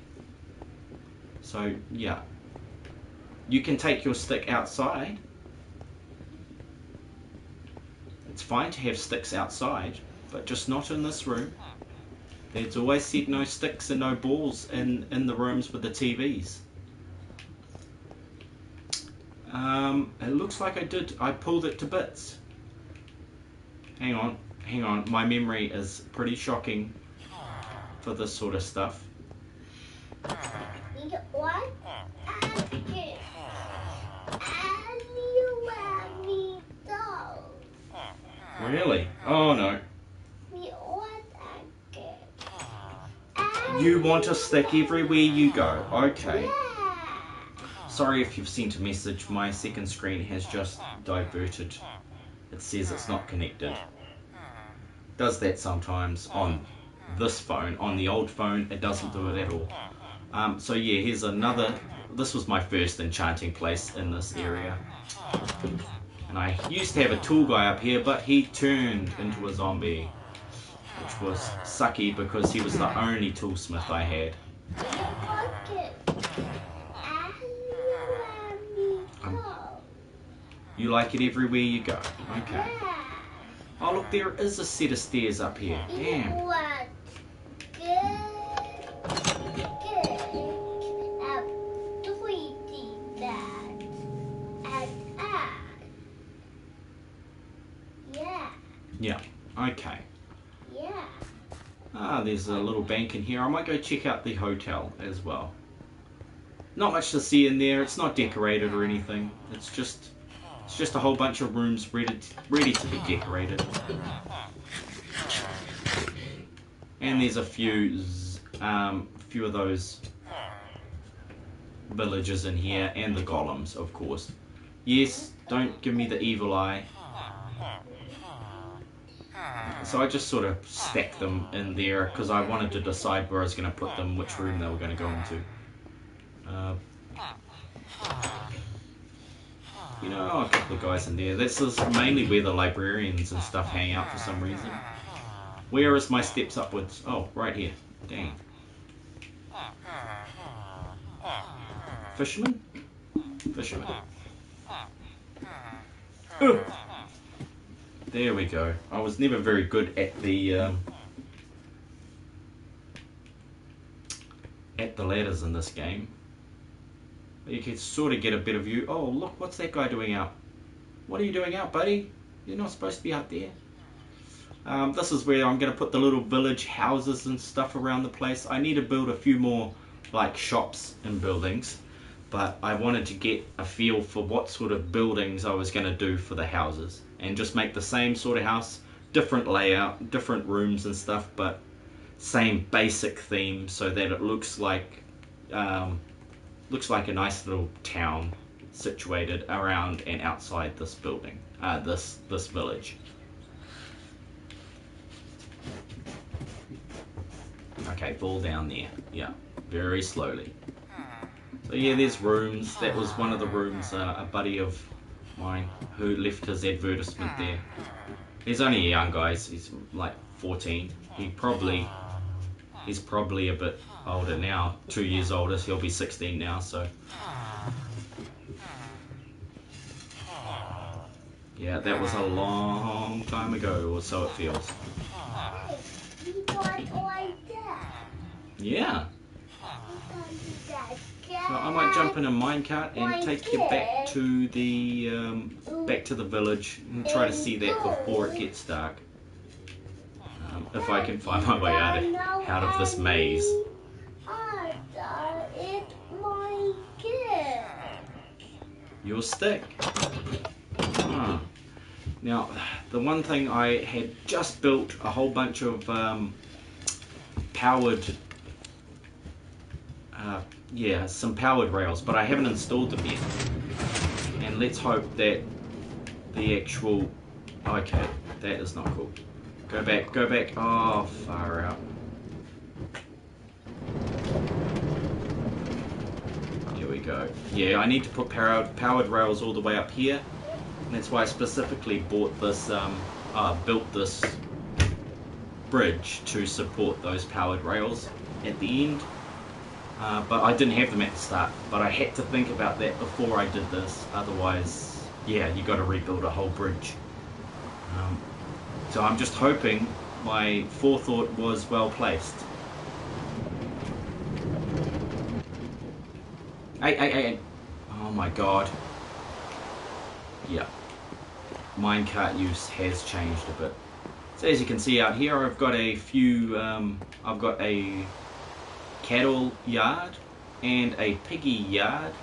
So, yeah. You can take your stick outside. It's fine to have sticks outside, but just not in this room. There's always said no sticks and no balls in the rooms with the TVs. It looks like I pulled it to bits. Hang on, my memory is pretty shocking for this sort of stuff. Really? Oh no. We want a kid. You want a stick everywhere you go. Okay. Yeah. Sorry if you've sent a message. My second screen has just diverted. It says it's not connected. Does that sometimes on this phone. On the old phone, it doesn't do it at all. So yeah, here's another. This was my first enchanting place in this area. And I used to have a tool guy up here, but he turned into a zombie. Which was sucky because he was the only toolsmith I had. You like it everywhere you go. Okay. Oh look, there is a set of stairs up here. Damn. Yeah. Okay. Yeah. Ah, there's a little bank in here. I might go check out the hotel as well. Not much to see in there. It's not decorated or anything. It's just a whole bunch of rooms ready to be decorated. And there's a few of those villagers in here, and the golems, of course. Yes, don't give me the evil eye. So I just sort of stacked them in there because I wanted to decide where I was going to put them, which room they were going to go into. You know, a couple of guys in there. This is mainly where the librarians and stuff hang out for some reason. Where is my steps upwards? Oh, right here. Dang. Fisherman? Fisherman. Ugh. There we go. I was never very good at the ladders in this game. But you can sort of get a better view. Oh, look, what's that guy doing out? What are you doing out, buddy? You're not supposed to be out there. This is where I'm going to put the little village houses and stuff around the place. I need to build a few more like shops and buildings. But I wanted to get a feel for what sort of buildings I was going to do for the houses. And just make the same sort of house, different layout, different rooms and stuff, but same basic theme so that it looks like a nice little town situated around and outside this building, this village. Okay, fall down there. Yeah, very slowly. So yeah, there's rooms. That was one of the rooms a buddy of mine who left his advertisement there. He's only a young guy. He's like 14. He's probably a bit older now. 2 years older. He'll be 16 now. So yeah, that was a long time ago, or so it feels. Yeah. So I might jump in a minecart and take you back to the village and try to see that before it gets dark. If I can find my way out of this maze. Your stick. Ah. Now, the one thing I had just built a whole bunch of some powered rails, but I haven't installed them yet. And let's hope that the actual... Okay, that is not cool. Go back, go back. Oh, far out. Here we go. Yeah, I need to put powered rails all the way up here. And that's why I specifically bought this, built this bridge to support those powered rails at the end. But I didn't have them at the start, but I had to think about that before I did this, otherwise, yeah, you got to rebuild a whole bridge. So I'm just hoping my forethought was well placed. Hey. Oh my god. Yeah. Minecart use has changed a bit. So as you can see out here, I've got a few, I've got a cattle yard and a piggy yard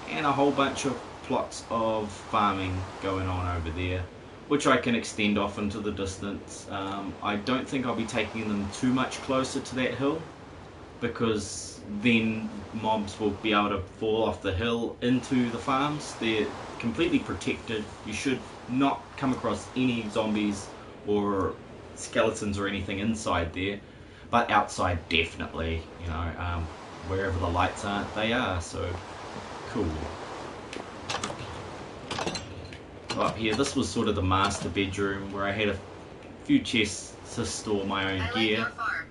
and a whole bunch of plots of farming going on over there. which I can extend off into the distance. I don't think I'll be taking them too much closer to that hill, because then mobs will be able to fall off the hill into the farms. They're completely protected. You should not come across any zombies or skeletons or anything inside there, but outside definitely, you know, wherever the lights aren't, they are, so cool. Up here, this was sort of the master bedroom where I had a few chests to store my own gear. Like your farm.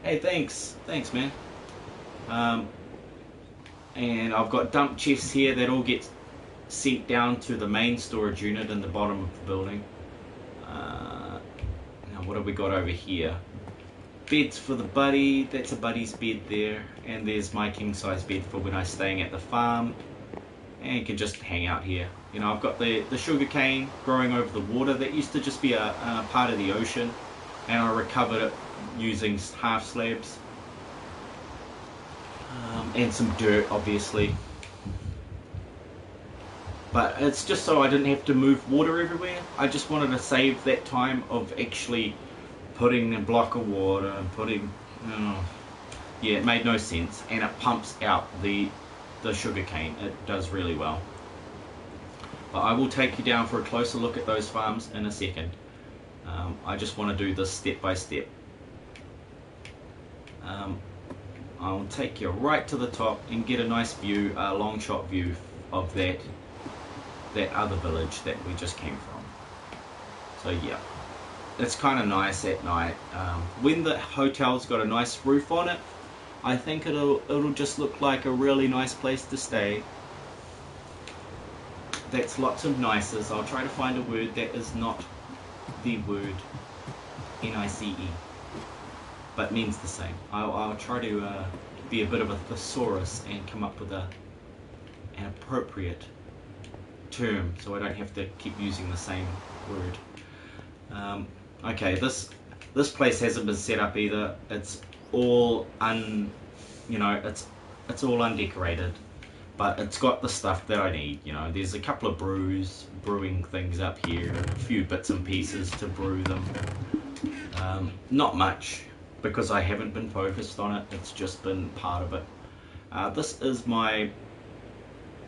Hey, thanks, man. And I've got dump chests here that all get sent down to the main storage unit in the bottom of the building. Now what have we got over here? Beds for the buddy. That's a buddy's bed there, and there's my king size bed for when I'm staying at the farm, and you can just hang out here. You know, I've got the sugar cane growing over the water that used to just be a part of the ocean, and I recovered it using half slabs and some dirt, obviously. But it's just so I didn't have to move water everywhere. I just wanted to save that time of actually putting a block of water and putting, yeah, it made no sense, and it pumps out the sugar cane. It does really well. But I will take you down for a closer look at those farms in a second. I just want to do this step by step. I'll take you right to the top and get a nice view, a long shot view of that other village that we just came from. So yeah, it's kind of nice at night. When the hotel's got a nice roof on it, I think it'll just look like a really nice place to stay. That's lots of nices. I'll try to find a word that is not the word N-I-C-E, but means the same. I'll try to be a bit of a thesaurus and come up with an appropriate term, so I don't have to keep using the same word. Okay, this place hasn't been set up either. It's all it's all undecorated, but it's got the stuff that I need. You know, there's a couple of brewing things up here, a few bits and pieces to brew them. Not much, because I haven't been focused on it. It's just been part of it. This is my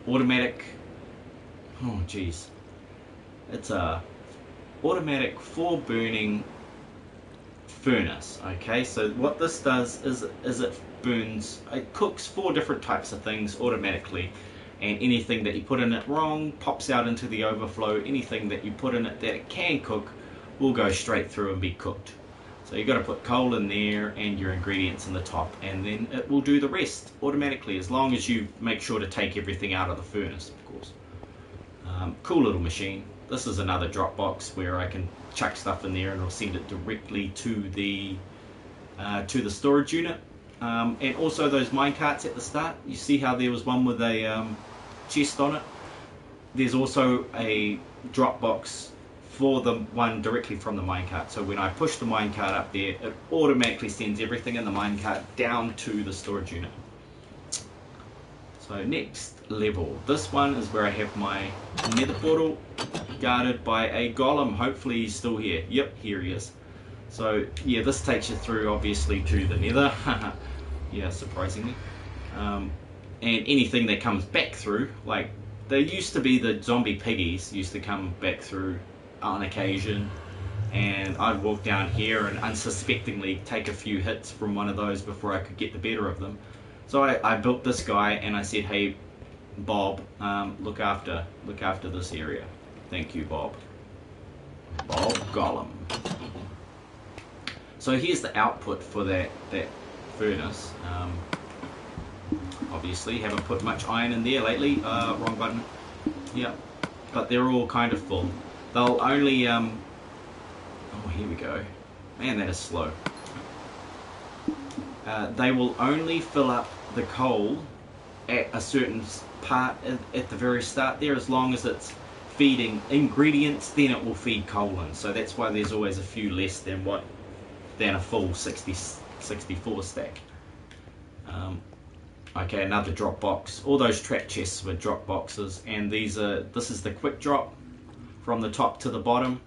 automatic. Oh geez, it's a automatic 4 burning furnace. Okay, so what this does is it cooks 4 different types of things automatically, and anything that you put in it wrong pops out into the overflow. Anything that you put in it that it can cook will go straight through and be cooked. So you've got to put coal in there and your ingredients in the top, and then it will do the rest automatically, as long as you make sure to take everything out of the furnace, of course. Cool little machine. This is another drop box where I can chuck stuff in there and it'll send it directly to the storage unit. And also those minecarts at the start, you see how there was one with a chest on it? There's also a drop box for the one directly from the minecart. So when I push the minecart up there, it automatically sends everything in the minecart down to the storage unit. So next level, this one is where I have my nether portal guarded by a golem. Hopefully he's still here. Yep, here he is. So yeah, this takes you through obviously to the nether. Yeah, surprisingly. And anything that comes back through, like there used to be the zombie piggies used to come back through on occasion, and I'd walk down here and unsuspectingly take a few hits from one of those before I could get the better of them. So I built this guy and I said, hey Bob, look after this area. Thank you, Bob. Bob Golem. So here's the output for that furnace. Obviously haven't put much iron in there lately. Wrong button. Yeah, but they're all kind of full. They'll only oh, here we go. Man, that is slow. They will only fill up the coal at a certain part at the very start there. As long as it's feeding ingredients, then it will feed coal in. So that's why there's always a few less than a full 64 stack. Okay, another drop box. All those trap chests were drop boxes, and this is the quick drop. from the top to the bottom.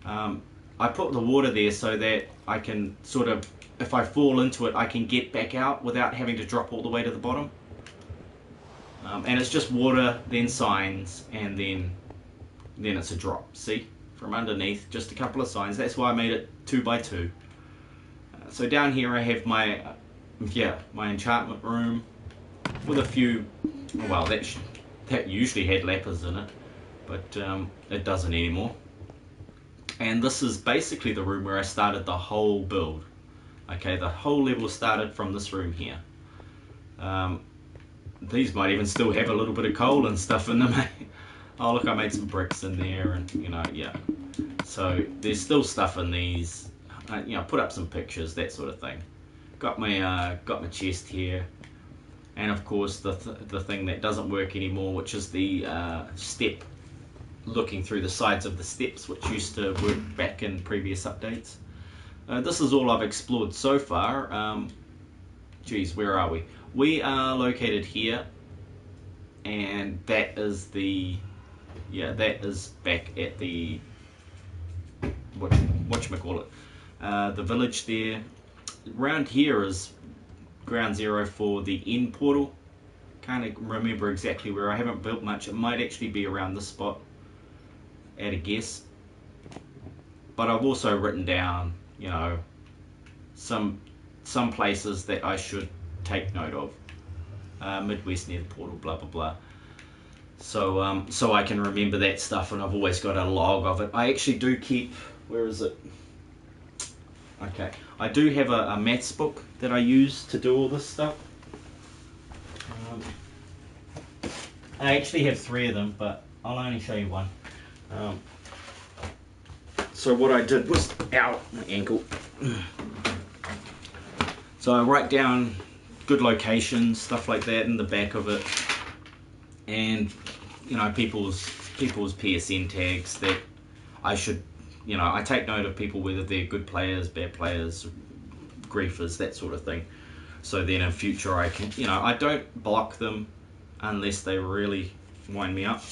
I put the water there so that I can sort of, if I fall into it, I can get back out without having to drop all the way to the bottom. And it's just water, then signs, and then it's a drop. See, from underneath, just a couple of signs. That's why I made it 2 by 2. So down here I have my enchantment room with a few. Well, that usually had lapis in it, but it doesn't anymore. And this is basically the room where I started the whole build. Okay, the whole level started from this room here. These might even still have a little bit of coal and stuff in them. Oh look, I made some bricks in there, and yeah. So there's still stuff in these. Put up some pictures, that sort of thing. Got my chest here, and of course the thing that doesn't work anymore, which is the step. Looking through the sides of the steps, which used to work back in previous updates. This is all I've explored so far. Geez, where are we? We are located here, and that is that is back at the whatchamacallit, the village there. Around here is ground zero for the end portal. Can't remember exactly where. I haven't built much. It might actually be around this spot, at a guess. But I've also written down, some places that I should take note of. Midwest near the portal, blah blah blah. So I can remember that stuff, and I've always got a log of it. I actually do keep. Where is it? Okay, I do have a maths book that I use to do all this stuff. I actually have 3 of them, but I'll only show you one. So what I did was, ow, my ankle. So I write down good locations, stuff like that in the back of it, and people's PSN tags that I should, I take note of people, whether they're good players, bad players, griefers, that sort of thing. So then in future I can, I don't block them unless they really wind me up.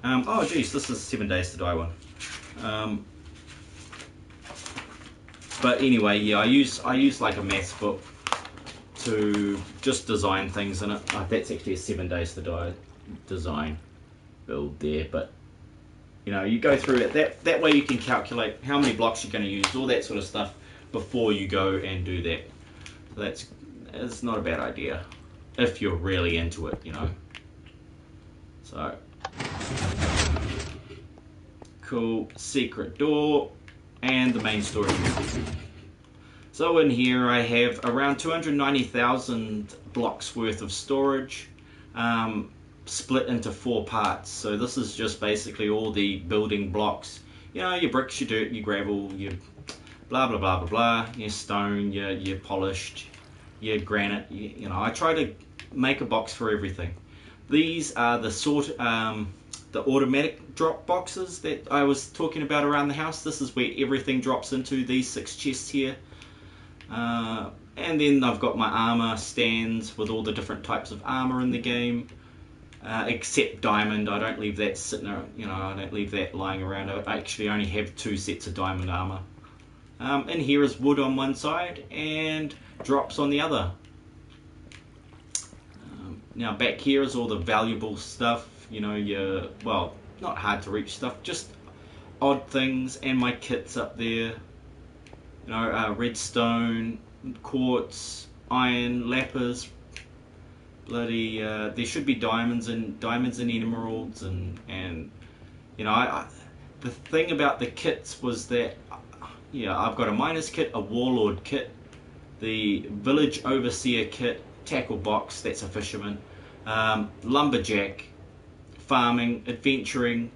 Oh geez, this is 7 days to die one. But anyway, yeah, I use like a maths book to just design things in it. That's actually a 7 days to die design build there, but you go through it. That way you can calculate how many blocks you're going to use, all that sort of stuff, before you go and do that. So it's not a bad idea if you're really into it, So cool, secret door, and the main storage room. So in here I have around 290,000 blocks worth of storage, split into 4 parts. So this is just basically all the building blocks, your bricks, your dirt, your gravel, your blah blah blah blah blah, your stone, your polished, your granite. I try to make a box for everything. These are the the automatic drop boxes that I was talking about around the house. This is where everything drops into, these 6 chests here. And then I've got my armor stands with all the different types of armor in the game, except diamond. I don't leave that sitting there, I don't leave that lying around. I actually only have 2 sets of diamond armor. And here is wood on one side and drops on the other. Now back here is all the valuable stuff, your, well, not hard to reach stuff, just odd things, and my kits up there. Redstone, quartz, iron, lapis, bloody, there should be diamonds and emeralds, and the thing about the kits was that, I've got a miner's kit, a warlord kit, the village overseer kit, tackle box, that's a fisherman, lumberjack, farming, adventuring,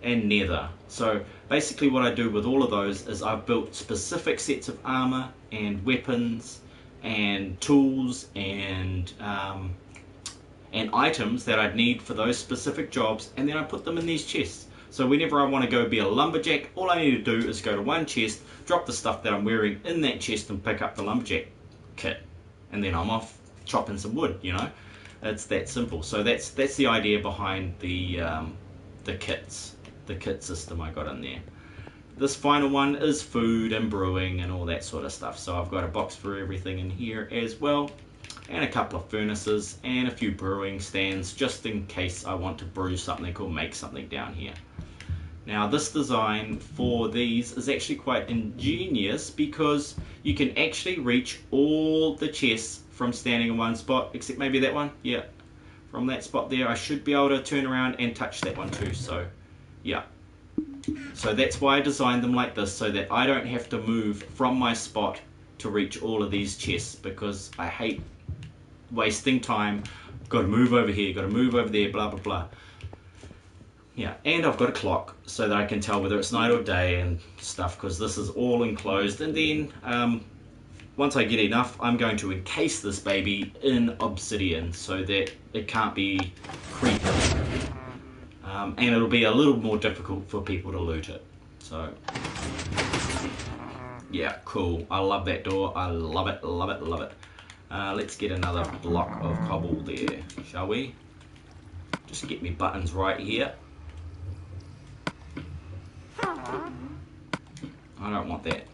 and nether. So basically what I do with all of those is I've built specific sets of armor and weapons and tools and items that I'd need for those specific jobs, and then I put them in these chests. So whenever I want to go be a lumberjack, all I need to do is go to one chest, drop the stuff that I'm wearing in that chest, and pick up the lumberjack kit, and then I'm off chopping some wood. It's that simple. So that's the idea behind the kits. the kit system I got in there. This final one is food and brewing and all that sort of stuff. So I've got a box for everything in here as well, and a couple of furnaces and a few brewing stands just in case I want to brew something or make something down here. Now this design for these is actually quite ingenious because you can actually reach all the chests from standing in one spot, except maybe that one. Yeah, from that spot there I should be able to turn around and touch that one too. So yeah, so that's why I designed them like this, so that I don't have to move from my spot to reach all of these chests, because I hate wasting time. Got to move over here, got to move over there, blah blah blah. Yeah, and I've got a clock so that I can tell whether it's night or day and stuff, because this is all enclosed. And then once I get enough, I'm going to encase this baby in obsidian so that it can't be creepy. And it'll be a little more difficult for people to loot it. So yeah, cool. I love that door. I love it, love it, love it. Let's get another block of cobble there, shall we? Just get me buttons right here. I don't want that.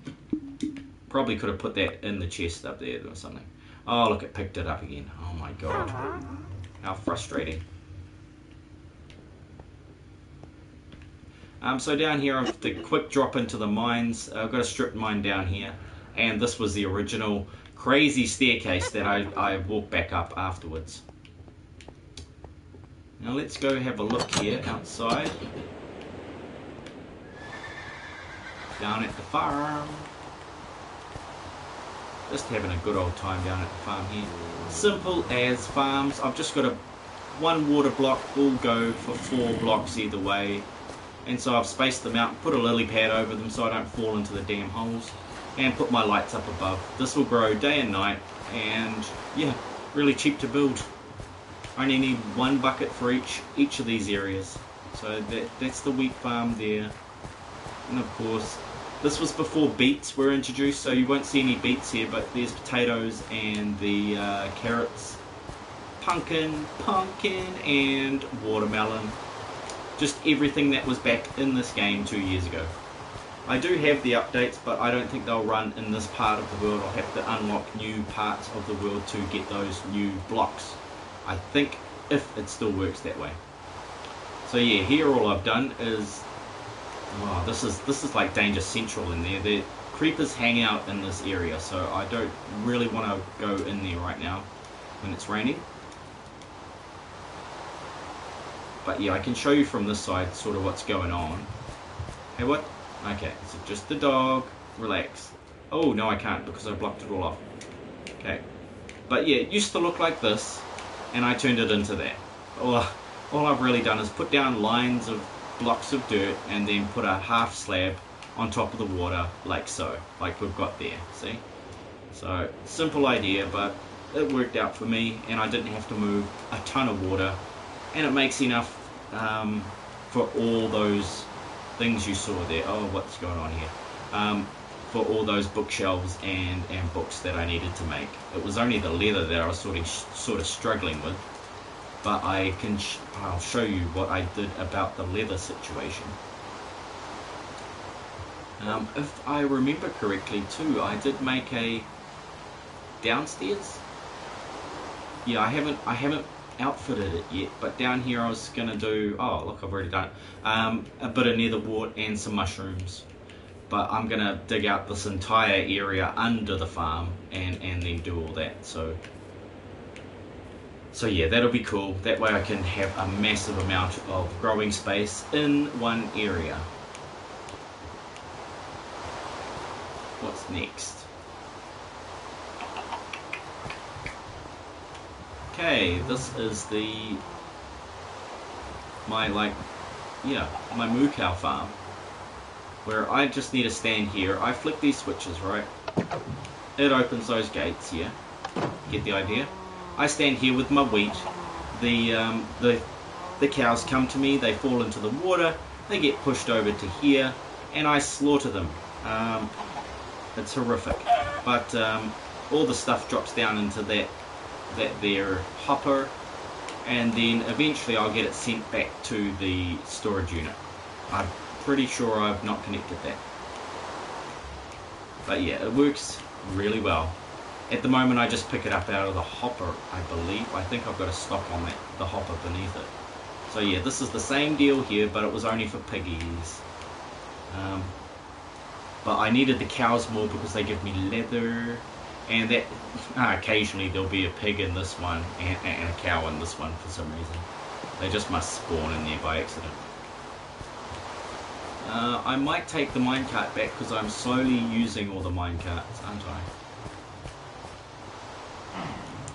Probably could have put that in the chest up there or something. Oh, look, it picked it up again. Oh my god. How frustrating. So down here, I've the quick drop into the mines. I've got a strip mine down here. And this was the original crazy staircase that I walked back up afterwards. Now let's go have a look here outside. Down at the farm. Just having a good old time down at the farm here. Simple as farms. I've just got one water block, will go for 4 blocks either way. And so I've spaced them out, put a lily pad over them so I don't fall into the damn holes. And put my lights up above. This will grow day and night, and yeah, really cheap to build. I only need 1 bucket for each of these areas. So that's the wheat farm there. And of course, this was before beets were introduced, so you won't see any beets here, but there's potatoes and the carrots, pumpkin, and watermelon. Just everything that was back in this game 2 years ago. I do have the updates, but I don't think they'll run in this part of the world. I'll have to unlock new parts of the world to get those new blocks. I think, if it still works that way. So yeah, here all I've done is, oh, this is like Danger Central in there. The creepers hang out in this area, so I don't really want to go in there right now when it's raining. But yeah, I can show you from this side sort of what's going on. Hey, what? Okay, so just the dog, relax. Oh, no I can't because I blocked it all off. Okay, but yeah, it used to look like this, and I turned it into that. All I've really done is put down lines of blocks of dirt and then put a half slab on top of the water, like so, like we've got there, see? So, simple idea, but it worked out for me, and I didn't have to move a ton of water, and it makes enough for all those things you saw there. Oh, what's going on here? For all those bookshelves and books that I needed to make. It was only the leather that I was sort of struggling with, but I'll show you what I did about the leather situation. If I remember correctly too, I did make a downstairs. Yeah, I haven't outfitted it yet, but down here I was gonna do, oh look, I've already done it, a bit of nether wart and some mushrooms, but I'm gonna dig out this entire area under the farm and then do all that. So yeah, that'll be cool. That way I can have a massive amount of growing space in one area. What's next? Okay, this is my moo cow farm, where I just need to stand here. I flick these switches, right? It opens those gates here. Get the idea? I stand here with my wheat. The cows come to me. They fall into the water. They get pushed over to here, and I slaughter them. It's horrific, but all the stuff drops down into that there hopper, and then eventually I'll get it sent back to the storage unit. I'm pretty sure I've not connected that. But yeah, it works really well. At the moment I just pick it up out of the hopper, I believe. I think I've got a stock on that, the hopper beneath it. So yeah, this is the same deal here, but it was only for piggies. But I needed the cows more because they give me leather. And that occasionally there'll be a pig in this one and a cow in this one for some reason. They just must spawn in there by accident. I might take the minecart back because I'm slowly using all the minecarts, aren't I?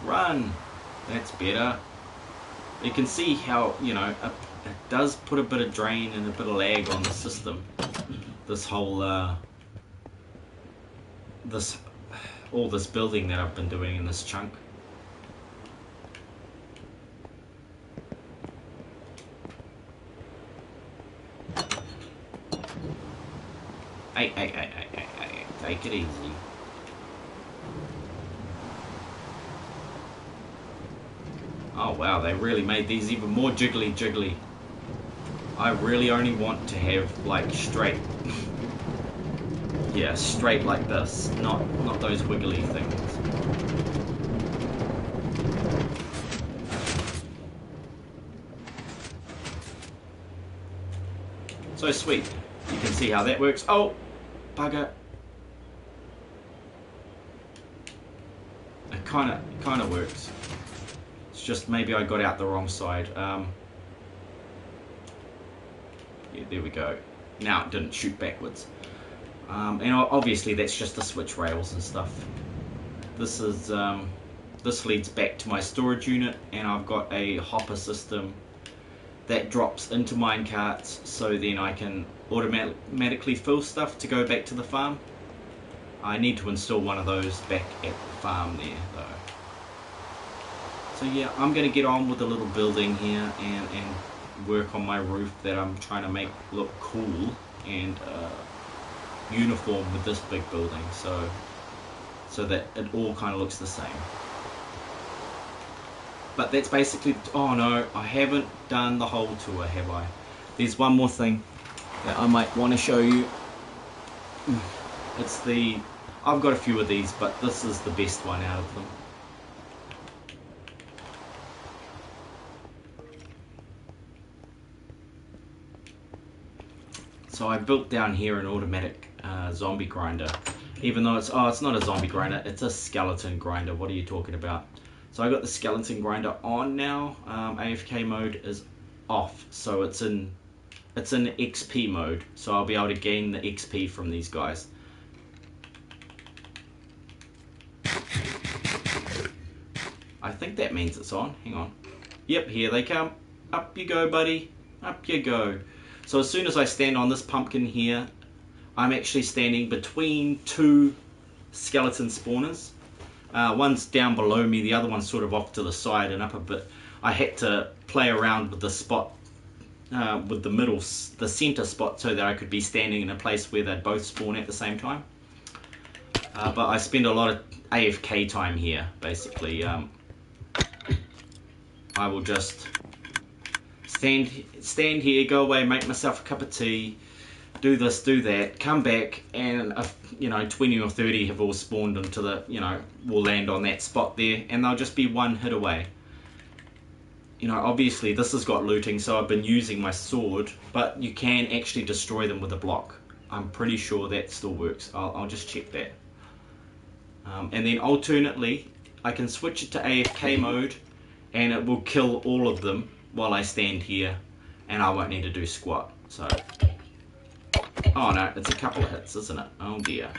Run! That's better. You can see how, you know, it does put a bit of drain and a bit of lag on the system. This whole, all this building that I've been doing in this chunk. Hey, take it easy. Oh wow, they really made these even more jiggly. I really only want to have like straight, yeah, straight like this, not those wiggly things. So sweet. You can see how that works. Oh, bugger. It kind of works. It's just maybe I got out the wrong side. Yeah, there we go. Now it didn't shoot backwards. And obviously that's just the switch rails and stuff. This is this leads back to my storage unit, and I've got a hopper system that drops into minecarts, so then I can automatically fill stuff to go back to the farm. I need to install one of those back at the farm there though. So yeah, I'm going to get on with a little building here and work on my roof that I'm trying to make look cool and uniform with this big building, so that it all kind of looks the same. But that's basically, oh no, I haven't done the whole tour, have I? There's one more thing that I might want to show you. It's the, I've got a few of these, but this is the best one out of them. So I built down here an automatic zombie grinder, even though it's not a zombie grinder, it's a skeleton grinder. What are you talking about? So I got the skeleton grinder on now. AFK mode is off, so it's in XP mode. So I'll be able to gain the XP from these guys. I think that means it's on. Hang on. Yep, here they come. Up you go, buddy. Up you go. So as soon as I stand on this pumpkin here, I'm actually standing between two skeleton spawners. One's down below me, the other one's sort of off to the side and up a bit. I had to play around with the spot, with the center spot, so that I could be standing in a place where they'd both spawn at the same time. But I spend a lot of AFK time here, basically. I will just stand here, go away, make myself a cup of tea, do this, do that, come back, and you know, 20 or 30 have all spawned into the, you know, will land on that spot there, and they'll just be one hit away. You know, obviously this has got looting, so I've been using my sword, but you can actually destroy them with a block. I'm pretty sure that still works. I'll just check that. And then alternately, I can switch it to AFK mode, and it will kill all of them while I stand here, and I won't need to do squat. So, oh no, it's a couple of hits, isn't it? Oh dear.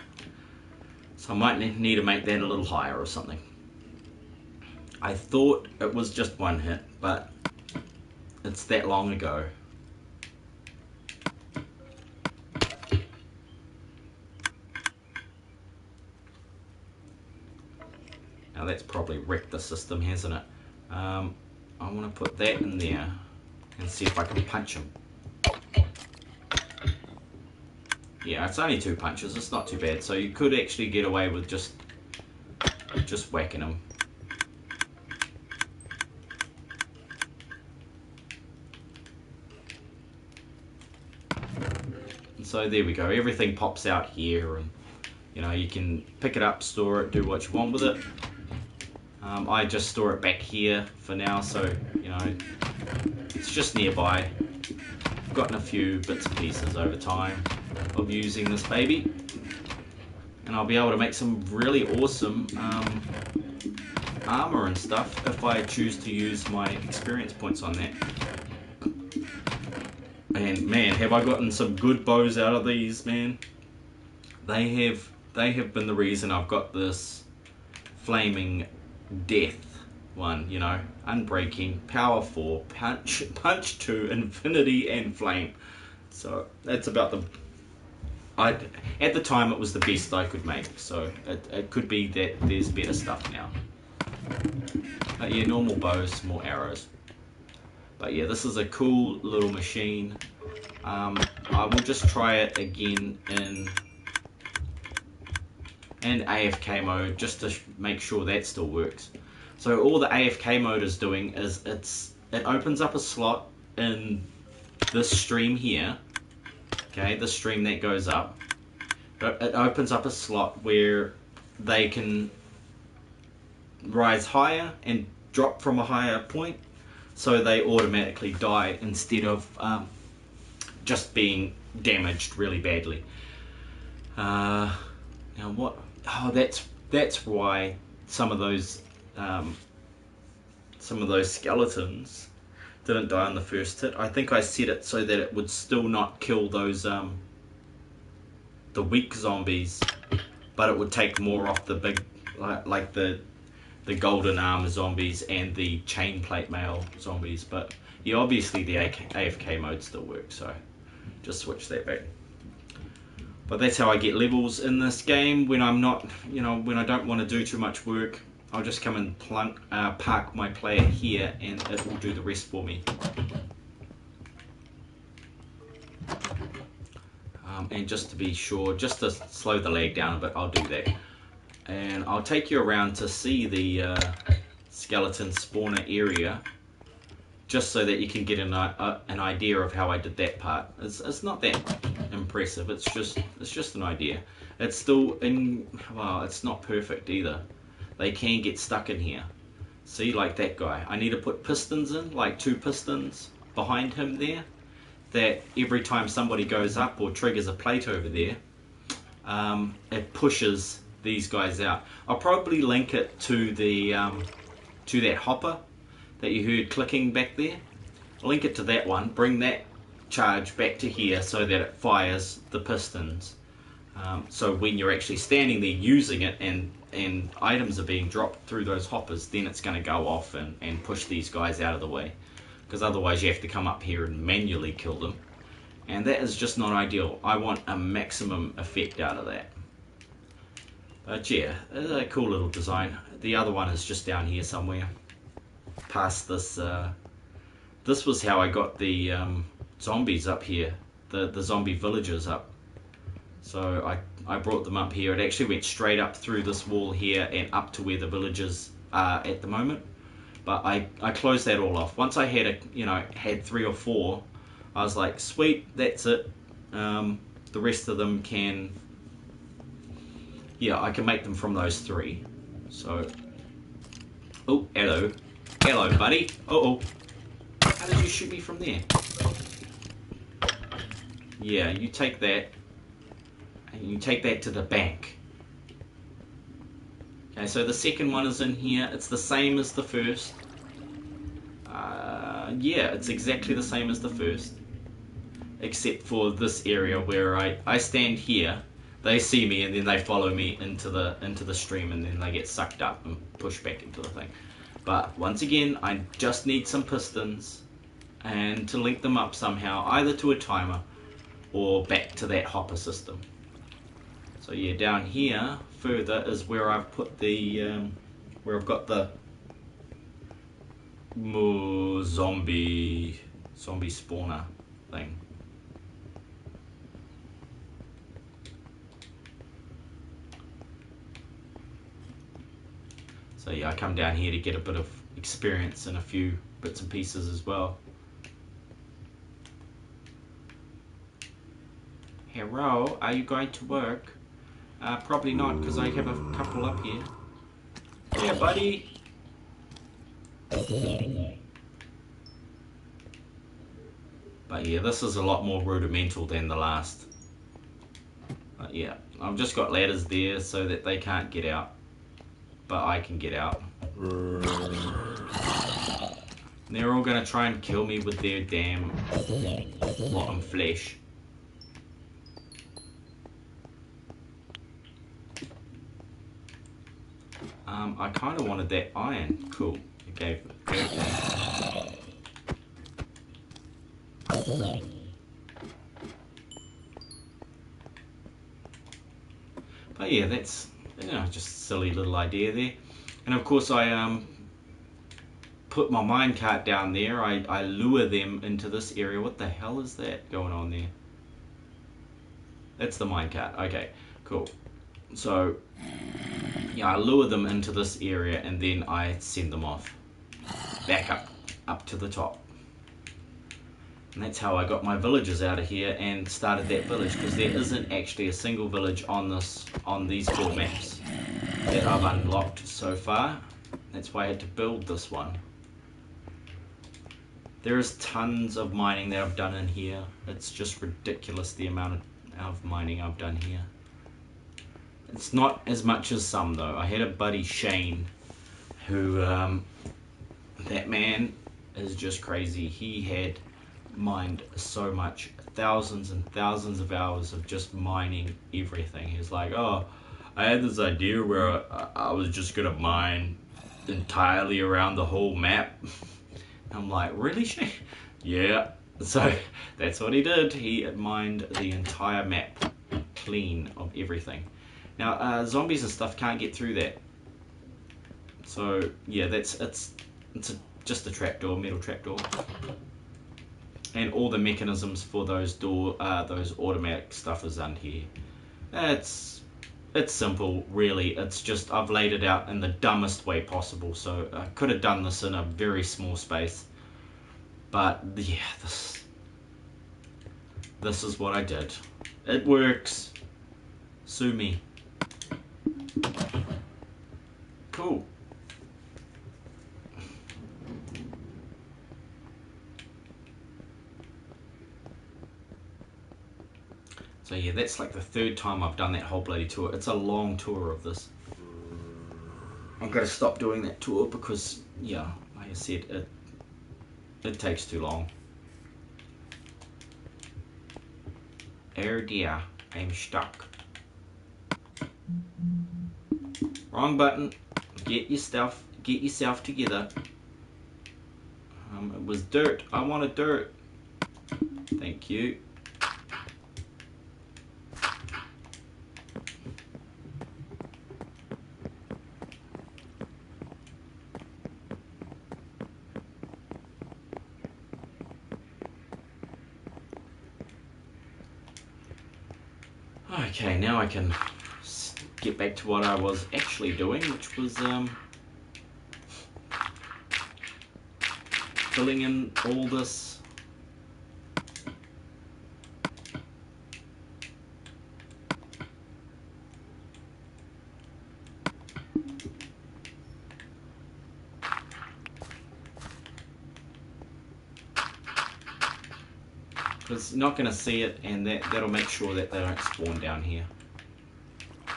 So I might need to make that a little higher or something. I thought it was just one hit, but it's that long ago. Now that's probably wrecked the system, hasn't it? I want to put that in there and see if I can punch him. Yeah, it's only 2 punches, it's not too bad. So you could actually get away with just whacking him. And so there we go, everything pops out here, and you know, you can pick it up, store it, do what you want with it. I just store it back here for now, so you know, it's just nearby. I've gotten a few bits and pieces over time of using this baby, and I'll be able to make some really awesome armor and stuff if I choose to use my experience points on that. And man, have I gotten some good bows out of these, man. They have been the reason I've got this flaming death one, you know, unbreaking, power 4, punch 2, infinity and flame. So that's about at the time it was the best I could make, so it could be that there's better stuff now. But yeah, normal bows, more arrows. But yeah, this is a cool little machine. I will just try it again in AFK mode just to make sure that still works. So all the AFK mode is doing is it opens up a slot in this stream here. Okay, the stream that goes up. It opens up a slot where they can rise higher and drop from a higher point, so they automatically die instead of just being damaged really badly. Now what? Oh, that's why some of those skeletons didn't die on the first hit. I think I set it so that it would still not kill those the weak zombies, but it would take more off the big, like the golden armor zombies and the chain plate mail zombies. But yeah, obviously the AFK mode still works, so just switch that back. But that's how I get levels in this game. When I'm not, you know, when I don't want to do too much work, I'll just come and park my player here, and it will do the rest for me. And just to be sure, just to slow the lag down a bit, I'll do that. And I'll take you around to see the skeleton spawner area, just so that you can get an idea of how I did that part. It's not that impressive. It's just an idea. It's still well, it's not perfect either. They can get stuck in here. See, like that guy. I need to put pistons in, like 2 pistons behind him there, that every time somebody goes up or triggers a plate over there, it pushes these guys out. I'll probably link it to the to that hopper that you heard clicking back there. I'll link it to that one, bring that charge back to here so that it fires the pistons. So when you're actually standing there using it and items are being dropped through those hoppers, then it's going to go off and push these guys out of the way. Because otherwise you have to come up here and manually kill them. And that is just not ideal. I want a maximum effect out of that. But yeah, it's a cool little design. The other one is just down here somewhere. Past this, this was how I got the zombies up here. The zombie villagers up. So I brought them up here. It actually went straight up through this wall here and up to where the villagers are at the moment. But I closed that all off. Once I had 3 or 4, I was like, sweet, that's it. The rest of them can, yeah, I can make them from those 3. So, oh, hello, buddy. Oh, how did you shoot me from there? Yeah, you take that, and you take that to the bank. Okay, so the second one is in here. It's the same as the first. Yeah, it's exactly the same as the first, except for this area where I stand here. They see me and then they follow me into the stream, and then they get sucked up and pushed back into the thing. But once again, I just need some pistons and to link them up somehow, either to a timer or back to that hopper system. So yeah, down here further is where I've put the where I've got the zombie spawner thing. So yeah, I come down here to get a bit of experience and a few bits and pieces as well. How Hello, are you going to work? Probably not, because I have a couple up here. Yeah, buddy. But yeah, this is a lot more rudimental than the last. But yeah, I've just got ladders there so that they can't get out. But I can get out. They're all going to try and kill me with their damn rotten flesh. I kind of wanted that iron. Cool. Okay. But yeah, that's, you know, just a silly little idea there. And of course I put my minecart down there. I lure them into this area. What the hell is that going on there? That's the minecart. Okay, cool. So yeah, I lure them into this area and then I send them off back up to the top. And that's how I got my villagers out of here and started that village, because there isn't actually a single village on these 4 maps that I've unlocked so far. That's why I had to build this one. There is tons of mining that I've done in here. It's just ridiculous the amount of mining I've done here. It's not as much as some though. I had a buddy, Shane, who, that man is just crazy. He had mined so much, thousands and thousands of hours of just mining everything. He was like, oh, I had this idea where I was just gonna mine entirely around the whole map. I'm like, really, Shane? Yeah. So that's what he did. He mined the entire map clean of everything. Now, zombies and stuff can't get through that. So yeah, it's just a trapdoor, metal trapdoor, and all the mechanisms for those those automatic stuff is under here. It's simple, really. It's just I've laid it out in the dumbest way possible. So I could have done this in a very small space, but yeah, this is what I did. It works. Sue me. Cool. So yeah, that's like the 3rd time I've done that whole bloody tour. It's a long tour of this. I've got to stop doing that tour because, yeah, like I said, it takes too long. Oh dear, I'm stuck. Wrong button. Get yourself together. It was dirt. I wanted dirt. Thank you. Okay, now I can get back to what I was actually doing, which was filling in all this because you're not going to see it, and that'll make sure that they don't spawn down here.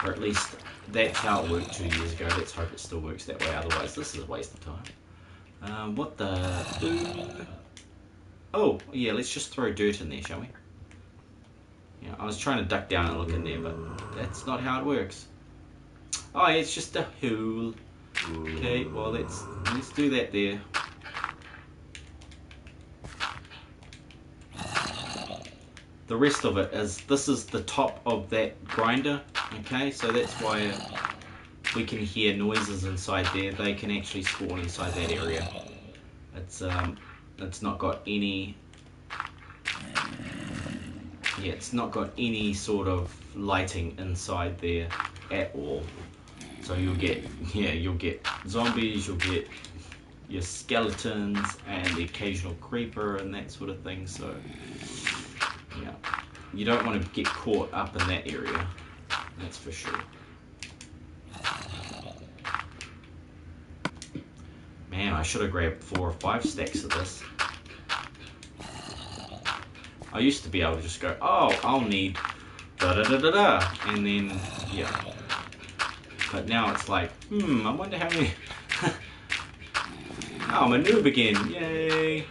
Or at least that's how it worked 2 years ago. Let's hope it still works that way, otherwise this is a waste of time. What the... Oh, yeah, let's just throw dirt in there, shall we? Yeah, I was trying to duck down and look in there, but that's not how it works. Oh, it's just a hole. Okay, well, let's do that there. The rest of it is, this is the top of that grinder, okay, so that's why we can hear noises inside there. They can actually spawn inside that area. It's not got any, yeah, it's not got any sort of lighting inside there at all. So you'll get zombies, you'll get your skeletons and the occasional creeper and that sort of thing, so yeah. you don't want to get caught up in that area, that's for sure. Man, I should have grabbed 4 or 5 stacks of this. I used to be able to just go, oh, I'll need da-da-da-da-da, and then, yeah. But now it's like, I wonder how many... Oh, I'm a noob again, yay!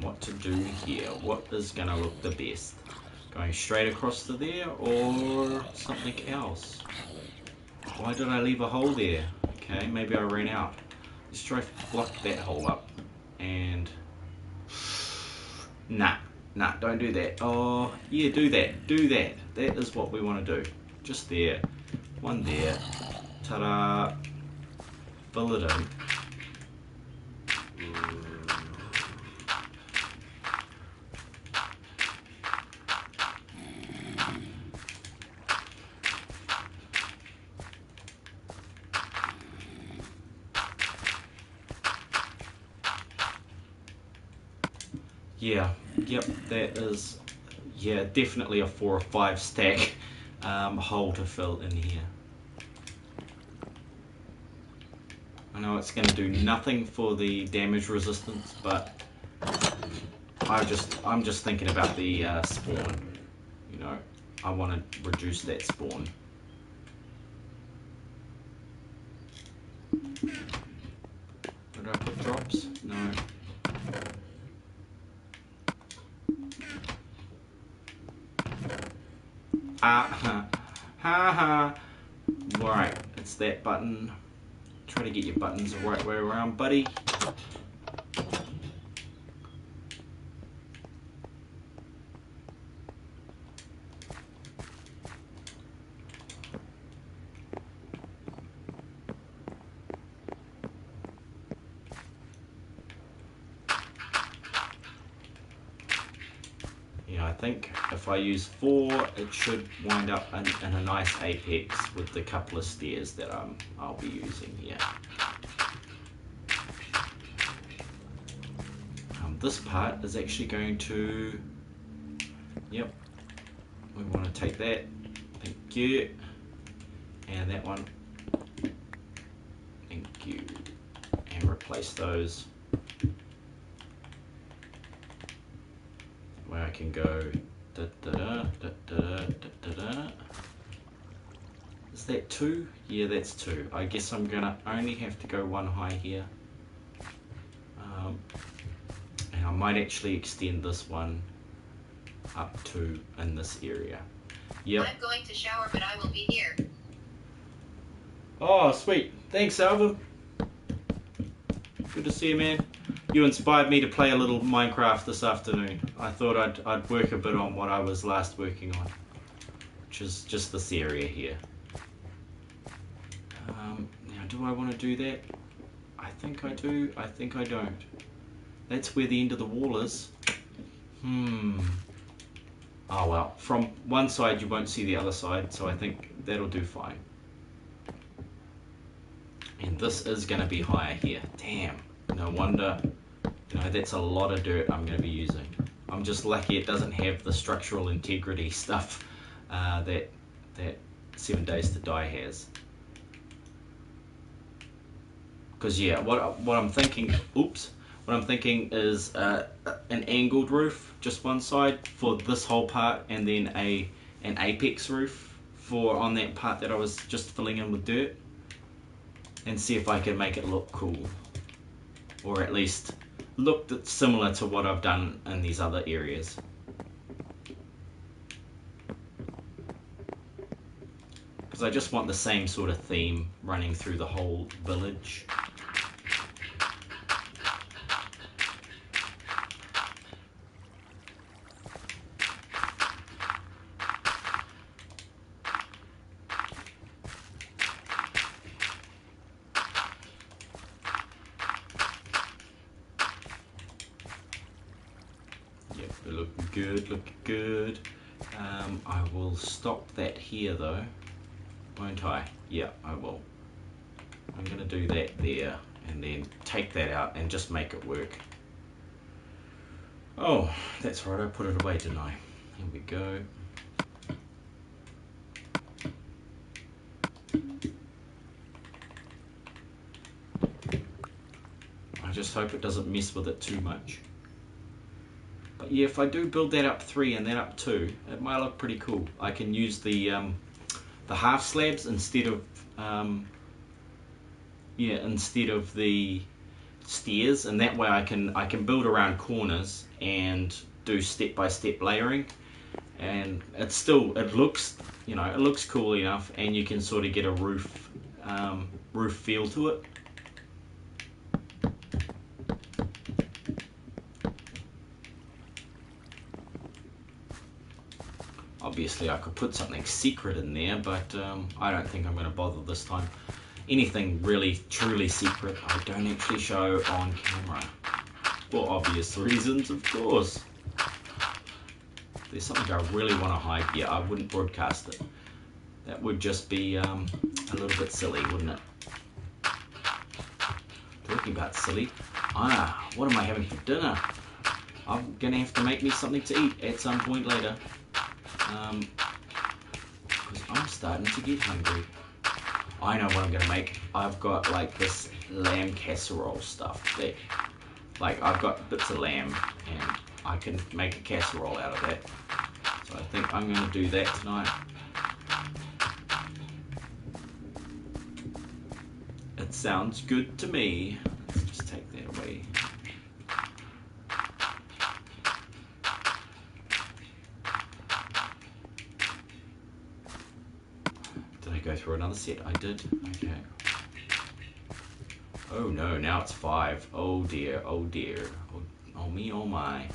What to do here? What is going to look the best? Going straight across to there or something else? Why did I leave a hole there? Okay, maybe I ran out. Let's try to block that hole up. And... Nah, don't do that. Oh, yeah, do that. Do that. That is what we want to do. Just there. One there. Ta-da. Fill it in. Yeah, yep, that is, yeah, definitely a 4 or 5 stack hole to fill in here. I know it's going to do nothing for the damage resistance, but I'm just thinking about the spawn. You know, I want to reduce that spawn. Where did I put drops? No. Right, it's that button. Try to get your buttons the right way around, buddy. I think if I use 4, it should wind up in a nice apex with the couple of stairs that I'll be using here. This part is actually going to, yep, we want to take that, thank you, and that one, thank you, and replace those. Where I can go da da da da da da da. Is that 2? Yeah, that's 2. I guess I'm gonna only have to go 1 high here. And I might actually extend this one up to in this area. Yep. I'm going to shower, but I will be here. Oh, sweet. Thanks, Alvin. Good to see you, man. You inspired me to play a little Minecraft this afternoon. I thought I'd work a bit on what I was last working on, which is just this area here. Now, do I want to do that? I think I do. I think I don't. That's where the end of the wall is. Oh well. From one side you won't see the other side, so I think that'll do fine. And this is going to be higher here. Damn. No wonder. You know, that's a lot of dirt I'm going to be using. I'm just lucky it doesn't have the structural integrity stuff that 7 Days to Die has. Because yeah, what I'm thinking, what I'm thinking is an angled roof, just one side for this whole part, and then an apex roof for on that part that I was just filling in with dirt, and see if I can make it look cool, or at least look similar to what I've done in these other areas. Because I just want the same sort of theme running through the whole village. looking good, looking good. I will stop that here though, won't I? Yeah, I will. I'm going to do that there and then take that out and just make it work. Oh, that's right, I put it away, didn't I? Here we go. I just hope it doesn't mess with it too much. But yeah, if I do build that up 3 and that up 2, it might look pretty cool. I can use the half slabs instead of the stairs, and that way I can build around corners and do step-by-step layering, and it looks, you know, it looks cool enough, and you can sort of get a roof feel to it. Obviously I could put something secret in there, but I don't think I'm going to bother this time. Anything really truly secret I don't actually show on camera, for obvious reasons, of course. If there's something I really want to hide, yeah, I wouldn't broadcast it. That would just be a little bit silly, wouldn't it? Talking about silly, what am I having for dinner? I'm gonna have to make me something to eat at some point later, because I'm starting to get hungry. I know what I'm gonna make. I've got like this lamb casserole stuff there. Like, I've got bits of lamb and I can make a casserole out of that. So I think I'm gonna do that tonight. It sounds good to me. Let's just take that away. Did I go through another set? I did. Okay. Oh no, now it's 5. Oh dear, oh dear. Oh me, oh my.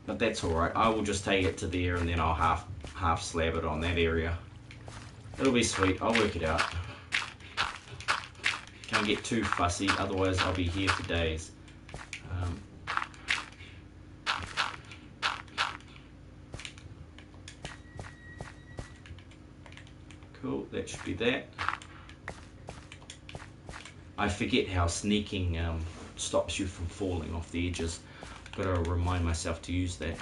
But that's alright. I will just take it to there and then I'll half slab it on that area. It'll be sweet. I'll work it out. Can't get too fussy, otherwise I'll be here for days. Cool, that should be that. I forget how sneaking stops you from falling off the edges. I've got to remind myself to use that.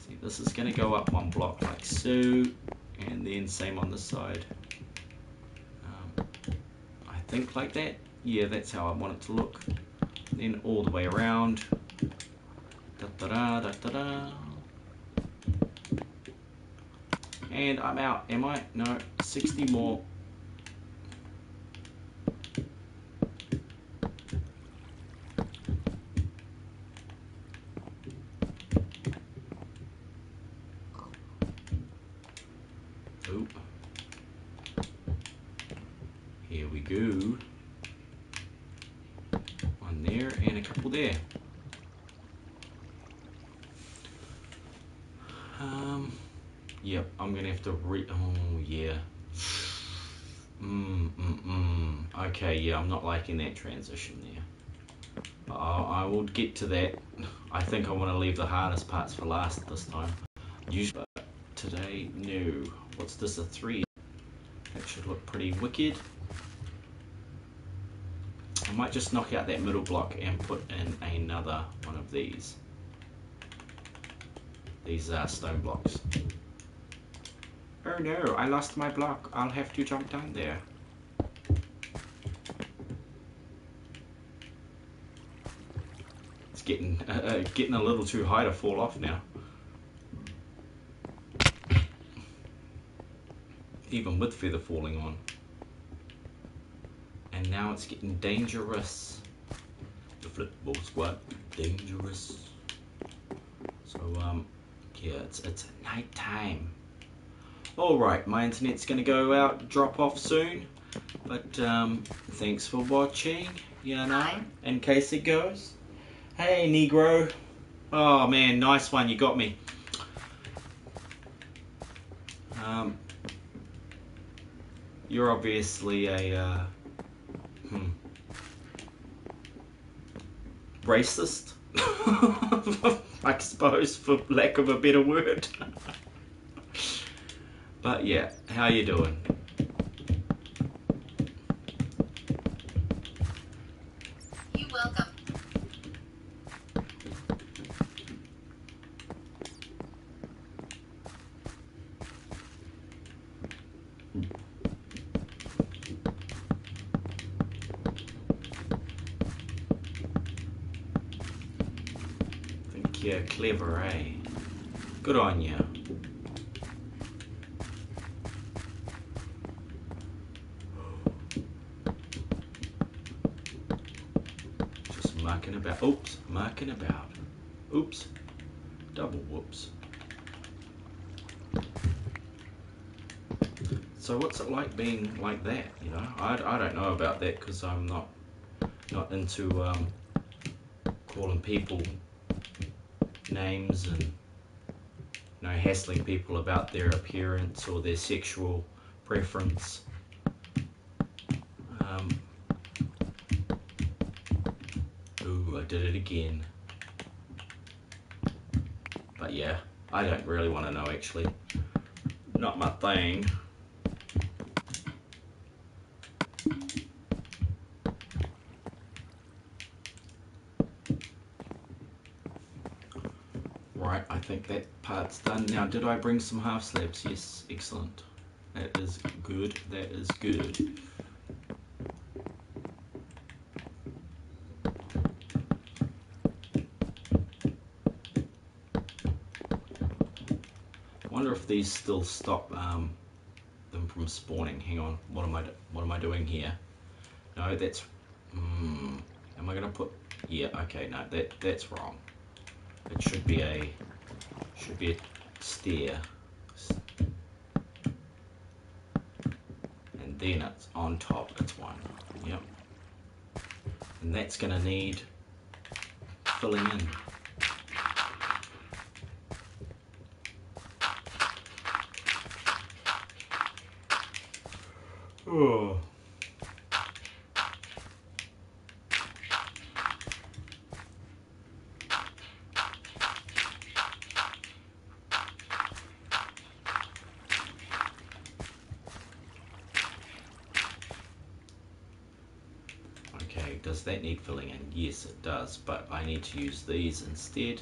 See, this is going to go up 1 block like so, and then same on this side. I think like that. Yeah, that's how I want it to look. Then all the way around. Da da da da da da. And I'm out, am I? No, 60 more. Oop. Here we go. One there and a couple there. Yep, I'm gonna have to oh yeah. Okay, yeah, I'm not liking that transition there. I will get to that. I think I want to leave the hardest parts for last this time. Usually, but today, no. What's this, a 3? That should look pretty wicked. I might just knock out that middle block and put in another one of these. These stone blocks. Oh no, I lost my block. I'll have to jump down there. It's getting a little too high to fall off now. Even with feather falling on. And now it's getting dangerous. The flipball squad, dangerous. So yeah, it's night time. Alright, my internet's gonna go out, drop off soon, but thanks for watching, you know, in case it goes. Hey Negro, oh man, nice one, you got me. You're obviously a racist, I suppose, for lack of a better word. But yeah, how you doing? You welcome. Think you're clever, eh? Good on you. Just mucking about. Oops, mucking about. Oops, double whoops. So what's it like being like that, you know? I don't know about that because I'm not into calling people names and, you know, hassling people about their appearance or their sexual preference. Ooh, I did it again. But yeah, I don't really want to know actually. Not my thing. Right, I think that part's done. Now, did I bring some half slabs? Yes, excellent. That is good, that is good. I wonder if these still stop them from spawning. Hang on, what am I doing here? No, that's, am I gonna put, yeah, okay, no, that's wrong. It should be a stair, and then it's on top, it's one, yep. And that's gonna need filling in. Oh. Okay, does that need filling in? Yes, it does, but I need to use these instead.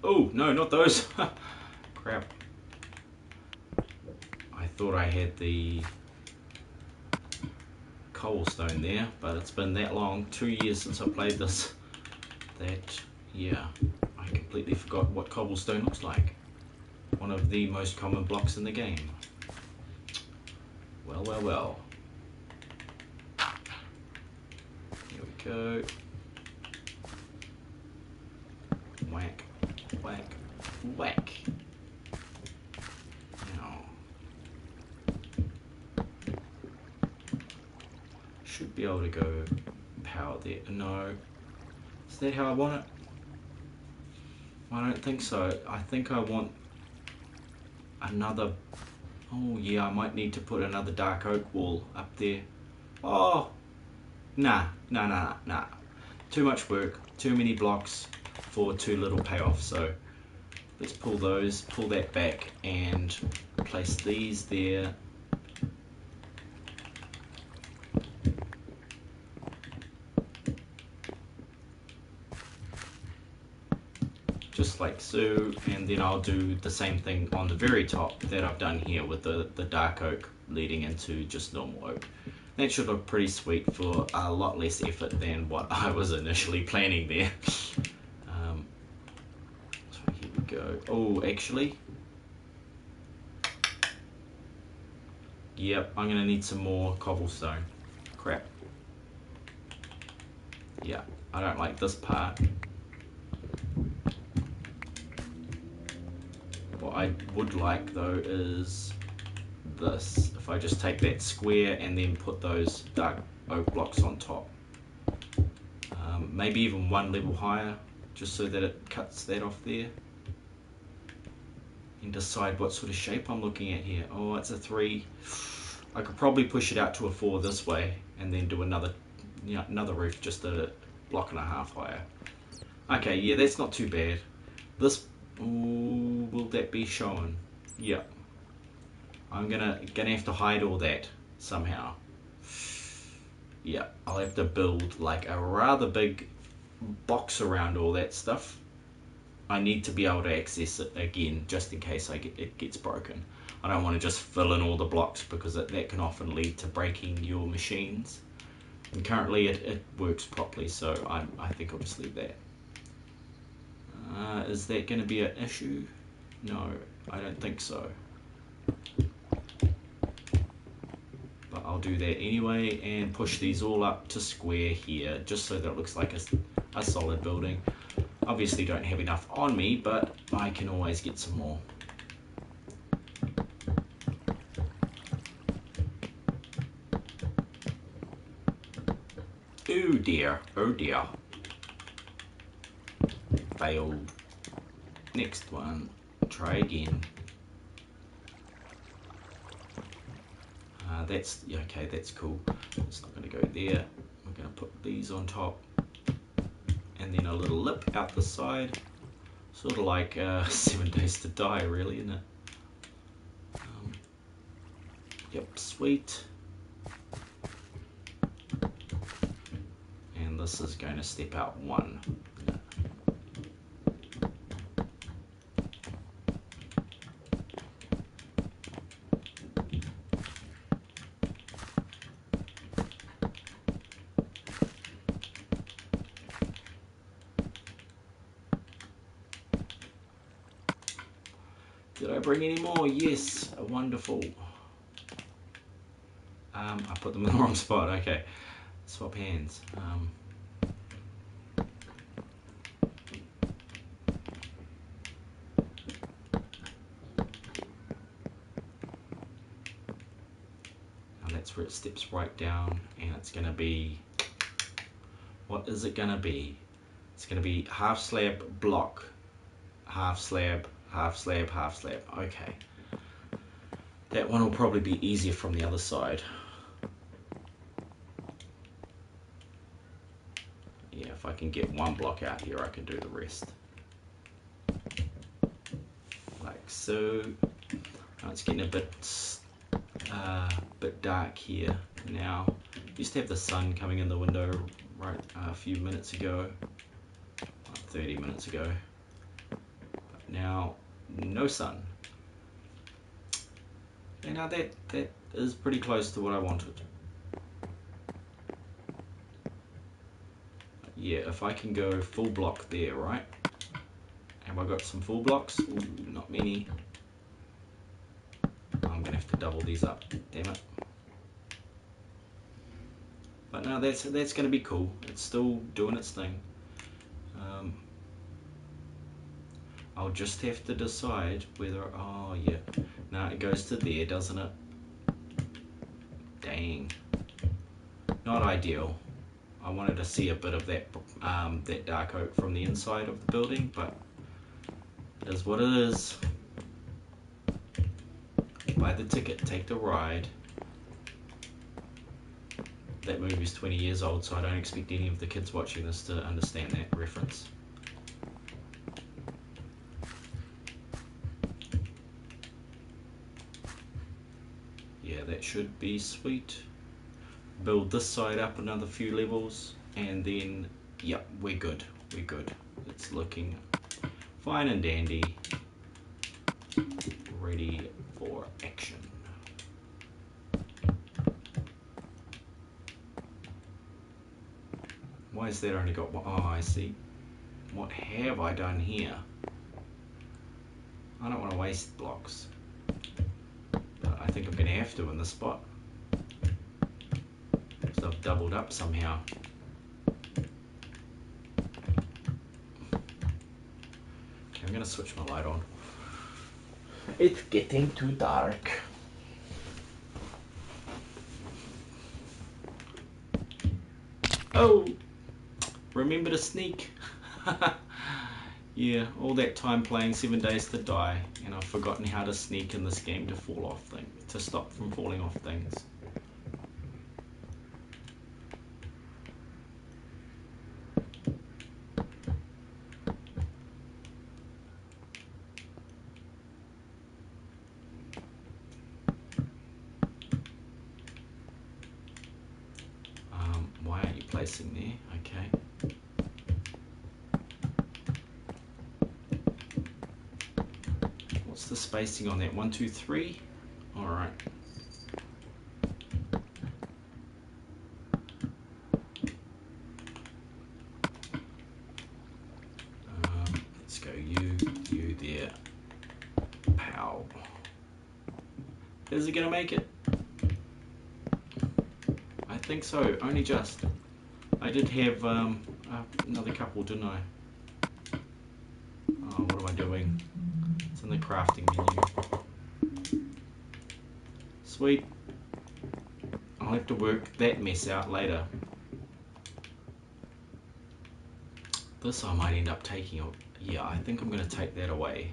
Oh, no, not those. Crap. I thought I had the cobblestone there, but it's been that long, 2 years since I played this, that, yeah, I completely forgot what cobblestone looks like. One of the most common blocks in the game. Well, well, well. Here we go. Whack, whack, whack. Now, should be able to go power there. No. Is that how I want it? I don't think so. I think I want another. Oh yeah, I might need to put another dark oak wall up there. Oh, nah. Too much work, too many blocks for too little payoff. So let's pull that back and place these there. Just like so, and then I'll do the same thing on the very top that I've done here with the dark oak leading into just normal oak. That should look pretty sweet for a lot less effort than what I was initially planning there. So here we go. Oh, actually, yep, I'm gonna need some more cobblestone. Crap. Yeah, I don't like this part. What I would like though is this. If I just take that square and then put those dark oak blocks on top. Maybe even one level higher, just so that it cuts that off there. And decide what sort of shape I'm looking at here. Oh, it's a 3. I could probably push it out to a 4 this way and then do another Yeah, another roof just a block and a half higher. Okay, yeah, that's not too bad. This, ooh, will that be shown? Yeah. I'm gonna have to hide all that somehow. Yeah, I'll have to build like a rather big box around all that stuff. I need to be able to access it again, just in case it gets broken. I don't want to just fill in all the blocks, because that can often lead to breaking your machines. And currently it works properly, so I think I'll just leave that. Is that going to be an issue? No, I don't think so. But I'll do that anyway and push these all up to square here, just so that it looks like a solid building. Obviously don't have enough on me, but I can always get some more. Oh dear, oh dear. Failed. Next one, try again. That's, yeah, okay, that's cool. It's not going to go there. I'm going to put these on top. And then a little lip out the side. Sort of like 7 Days to Die, really, isn't it? Yep, sweet. And this is going to step out 1. Did I bring any more? Yes, wonderful. I put them in the wrong spot. Okay, swap hands. And that's where it steps right down, and it's going to be, what is it going to be? It's going to be half slab block, half slab, half slab, half slab. Okay. That one will probably be easier from the other side. Yeah, if I can get one block out here, I can do the rest. Like so. Oh, it's getting a bit dark here now. Used to have the sun coming in the window right a few minutes ago, like 30 minutes ago. But now, no sun. And now that is pretty close to what I wanted. Yeah, if I can go full block there, right? Have I got some full blocks? Ooh, not many. I'm gonna have to double these up, damn it. But no, that's gonna be cool. It's still doing its thing. I'll just have to decide whether, oh yeah, no, it goes to there, doesn't it? Dang, not ideal. I wanted to see a bit of that that dark oak from the inside of the building, but it is what it is. Buy the ticket, take the ride. That movie's 20 years old, so I don't expect any of the kids watching this to understand that reference. Yeah, that should be sweet. Build this side up another few levels, and then, yep, we're good. We're good. It's looking fine and dandy. Ready for action. Why is that only got one? Oh, I see. What have I done here? I don't want to waste blocks. But I think I'm going to have to in this spot. So I've doubled up somehow. Okay, I'm going to switch my light on. It's getting too dark. Oh! Remember to sneak. Yeah, all that time playing 7 Days to Die, and I've forgotten how to sneak in this game to fall off things, to stop from falling off things. spacing there. Okay. What's the spacing on that? 1, 2, 3? Alright. Let's go you there. Pow. Is it gonna make it? I think so, only just. I did have another couple, didn't I? Oh, what am I doing? It's in the crafting menu. Sweet. I'll have to work that mess out later. This I might end up taking. Yeah, I think I'm going to take that away.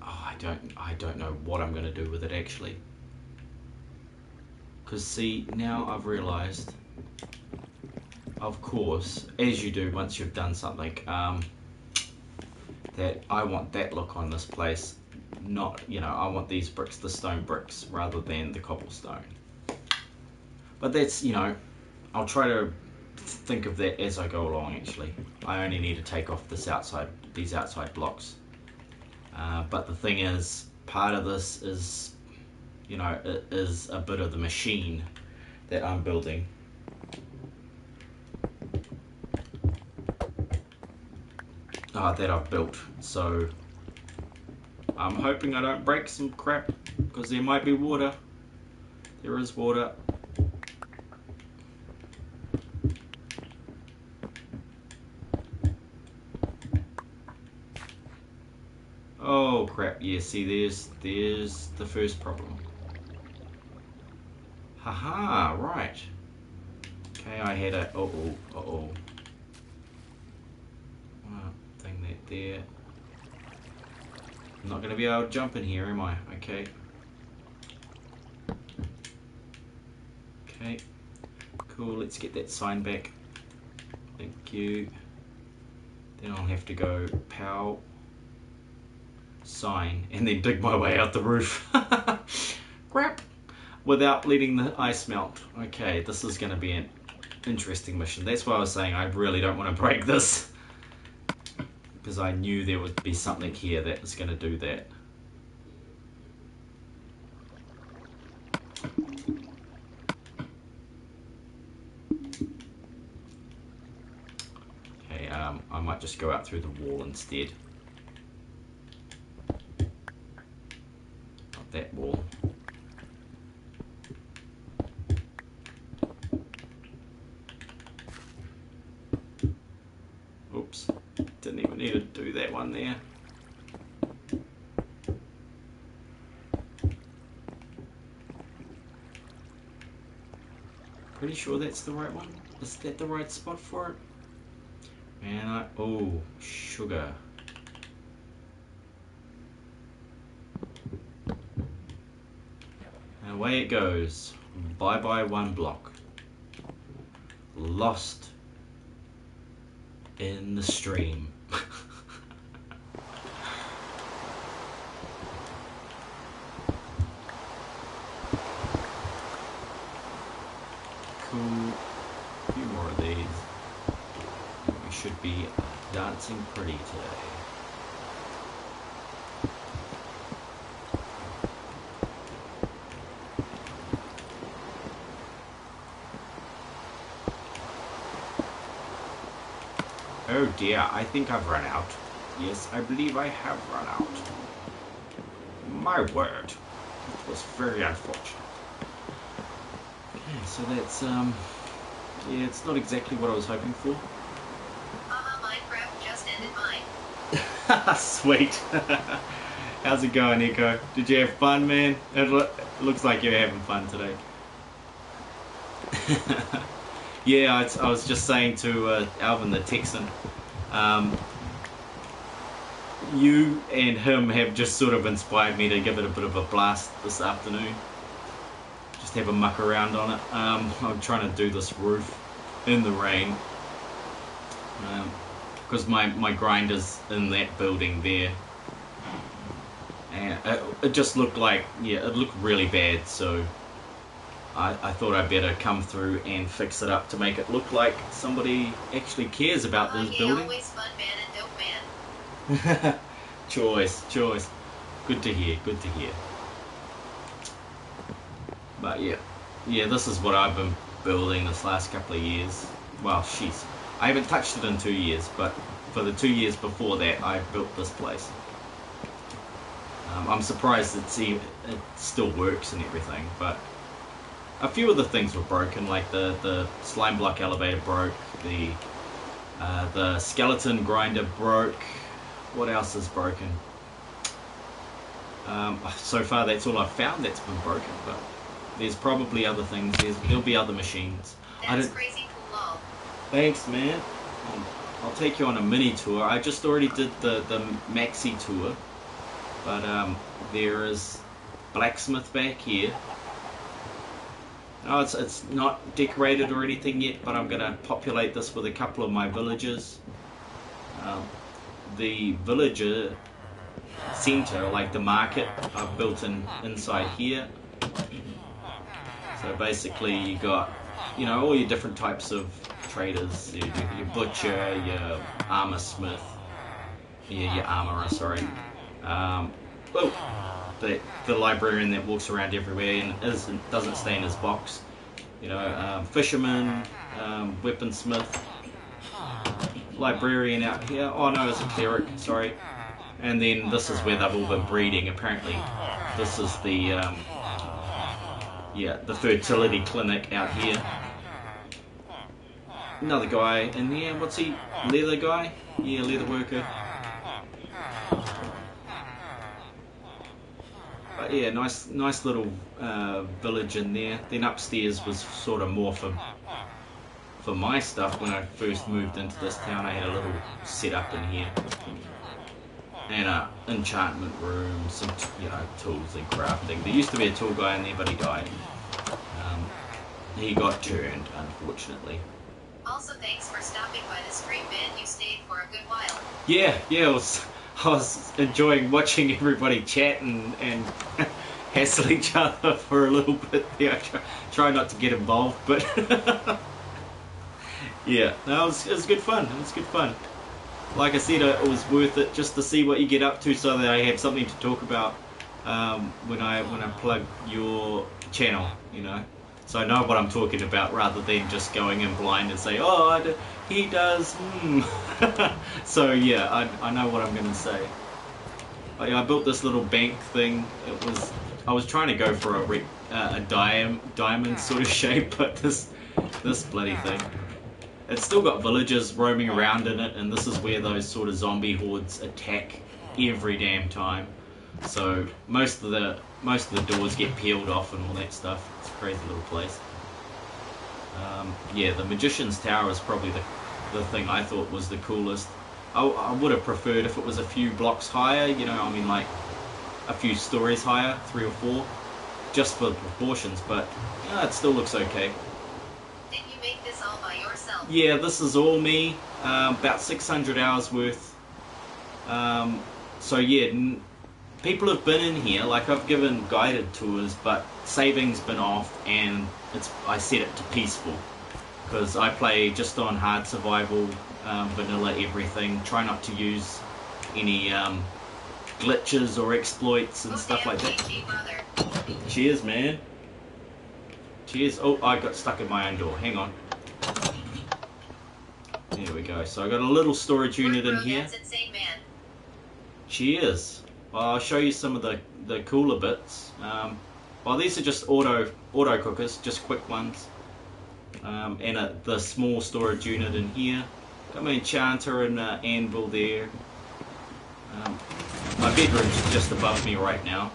Oh, I don't know what I'm going to do with it actually. Because see, now I've realized, of course, as you do once you've done something, that I want that look on this place. Not, you know, I want these bricks, the stone bricks, rather than the cobblestone. But that's, you know, I'll try to think of that as I go along actually. I only need to take off these outside blocks. But the thing is, part of this is, you know, it is a bit of the machine that I'm building. That I've built. So I'm hoping I don't break some crap, because there might be water. There is water. Oh crap, yeah, see there's the first problem. Haha, right. Okay, I had a thing that there. I'm not gonna be able to jump in here, am I? Okay. Okay. Cool, let's get that sign back. Thank you. Then I'll have to go pow, sign, and then dig my way out the roof. Crap! Without letting the ice melt. Okay, this is going to be an interesting mission. That's why I was saying I really don't want to break this, because I knew there would be something here that was going to do that. Okay, I might just go out through the wall instead. Not that wall. Oops, didn't even need to do that one there. Pretty sure that's the right one. Is that the right spot for it? Man, oh, sugar. And away it goes. Bye bye one block. Lost in the stream. Cool. A few more of these. We should be dancing pretty today. Oh dear, I think I've run out. Yes, I believe I have run out. My word. It was very unfortunate. Okay, so that's, yeah, it's not exactly what I was hoping for. Minecraft just ended mine. Sweet. How's it going, Echo? Did you have fun, man? It looks like you're having fun today. Yeah, I was just saying to Alvin the Texan, you and him have just sort of inspired me to give it a bit of a blast this afternoon. Just have a muck around on it. I'm trying to do this roof in the rain, because my grinder's in that building there, and it just looked like, yeah, it looked really bad, so I thought I'd better come through and fix it up to make it look like somebody actually cares about this building. Always fun man and dope man. choice. Good to hear, But yeah, this is what I've been building this last couple of years. Well, sheesh, I haven't touched it in 2 years, but for the 2 years before that, I built this place. I'm surprised it still works and everything, but a few of the things were broken, like the slime block elevator broke, the skeleton grinder broke. What else is broken? So far that's all I've found that's been broken, but there's probably other things. There'll be other machines. That's crazy cool. Lol. Thanks, man. I'll take you on a mini tour. I just already did the maxi tour, but there is blacksmith back here. Oh, it's not decorated or anything yet, but I'm gonna populate this with a couple of my villagers. The villager center, like the market, I've built inside here. So basically you got, all your different types of traders, your butcher, your armor smith, your armorer, sorry. The librarian that walks around everywhere and doesn't stay in his box. Fisherman, weaponsmith, librarian out here. Oh no, it's a cleric, sorry. And then this is where they've all been breeding. Apparently, this is the fertility clinic out here. Another guy in here. What's he? Leather guy? Yeah, leather worker. But yeah, nice little village in there. Then upstairs was sort of more for my stuff. When I first moved into this town, I had a little setup in here. And an enchantment room, some tools and crafting. There used to be a tool guy in there, but he died. He got turned, unfortunately. Also, thanks for stopping by the stream, man. You stayed for a good while. Yeah, I was enjoying watching everybody chat and hassle each other for a little bit there. I try not to get involved, but yeah, no, it was good fun. It was good fun. Like I said, it was worth it just to see what you get up to, so that I have something to talk about when I plug your channel, So I know what I'm talking about, rather than just going in blind and say, oh, he does. So yeah, I know what I'm gonna say. I built this little bank thing. I was trying to go for a diamond sort of shape, but this bloody thing. It's still got villagers roaming around in it, and this is where those sort of zombie hordes attack every damn time. So most of the doors get peeled off and all that stuff. It's a crazy little place. Yeah, the Magician's Tower is probably the thing I thought was the coolest. I would have preferred if it was a few blocks higher, like a few stories higher, 3 or 4, just for the proportions, but it still looks okay. Did you make this all by yourself? Yeah, this is all me, about 600 hours worth. So yeah, people have been in here, like I've given guided tours, but saving's been off, and I set it to peaceful, because I play just on hard survival, vanilla everything, try not to use any glitches or exploits and stuff like that. Cheers, man. Cheers. Oh, I got stuck in my own door. Hang on. There we go. So I got a little storage unit in here. That's insane, man. Cheers. Well, I'll show you some of the cooler bits. Well, these are just auto cookers, just quick ones. And the small storage unit in here. Got my enchanter and anvil there. My bedroom's just above me right now.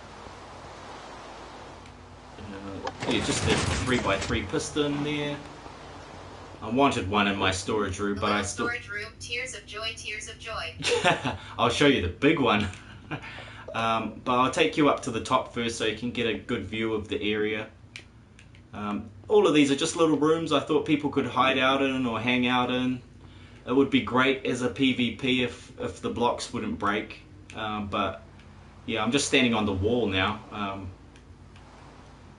Yeah, just a 3x3 piston there. I wanted one in my storage room, but I still... Storage room, tears of joy, tears of joy. I'll show you the big one. But I'll take you up to the top first so you can get a good view of the area. All of these are just little rooms I thought people could hide out in or hang out in. It would be great as a PvP if the blocks wouldn't break. But yeah, I'm just standing on the wall now.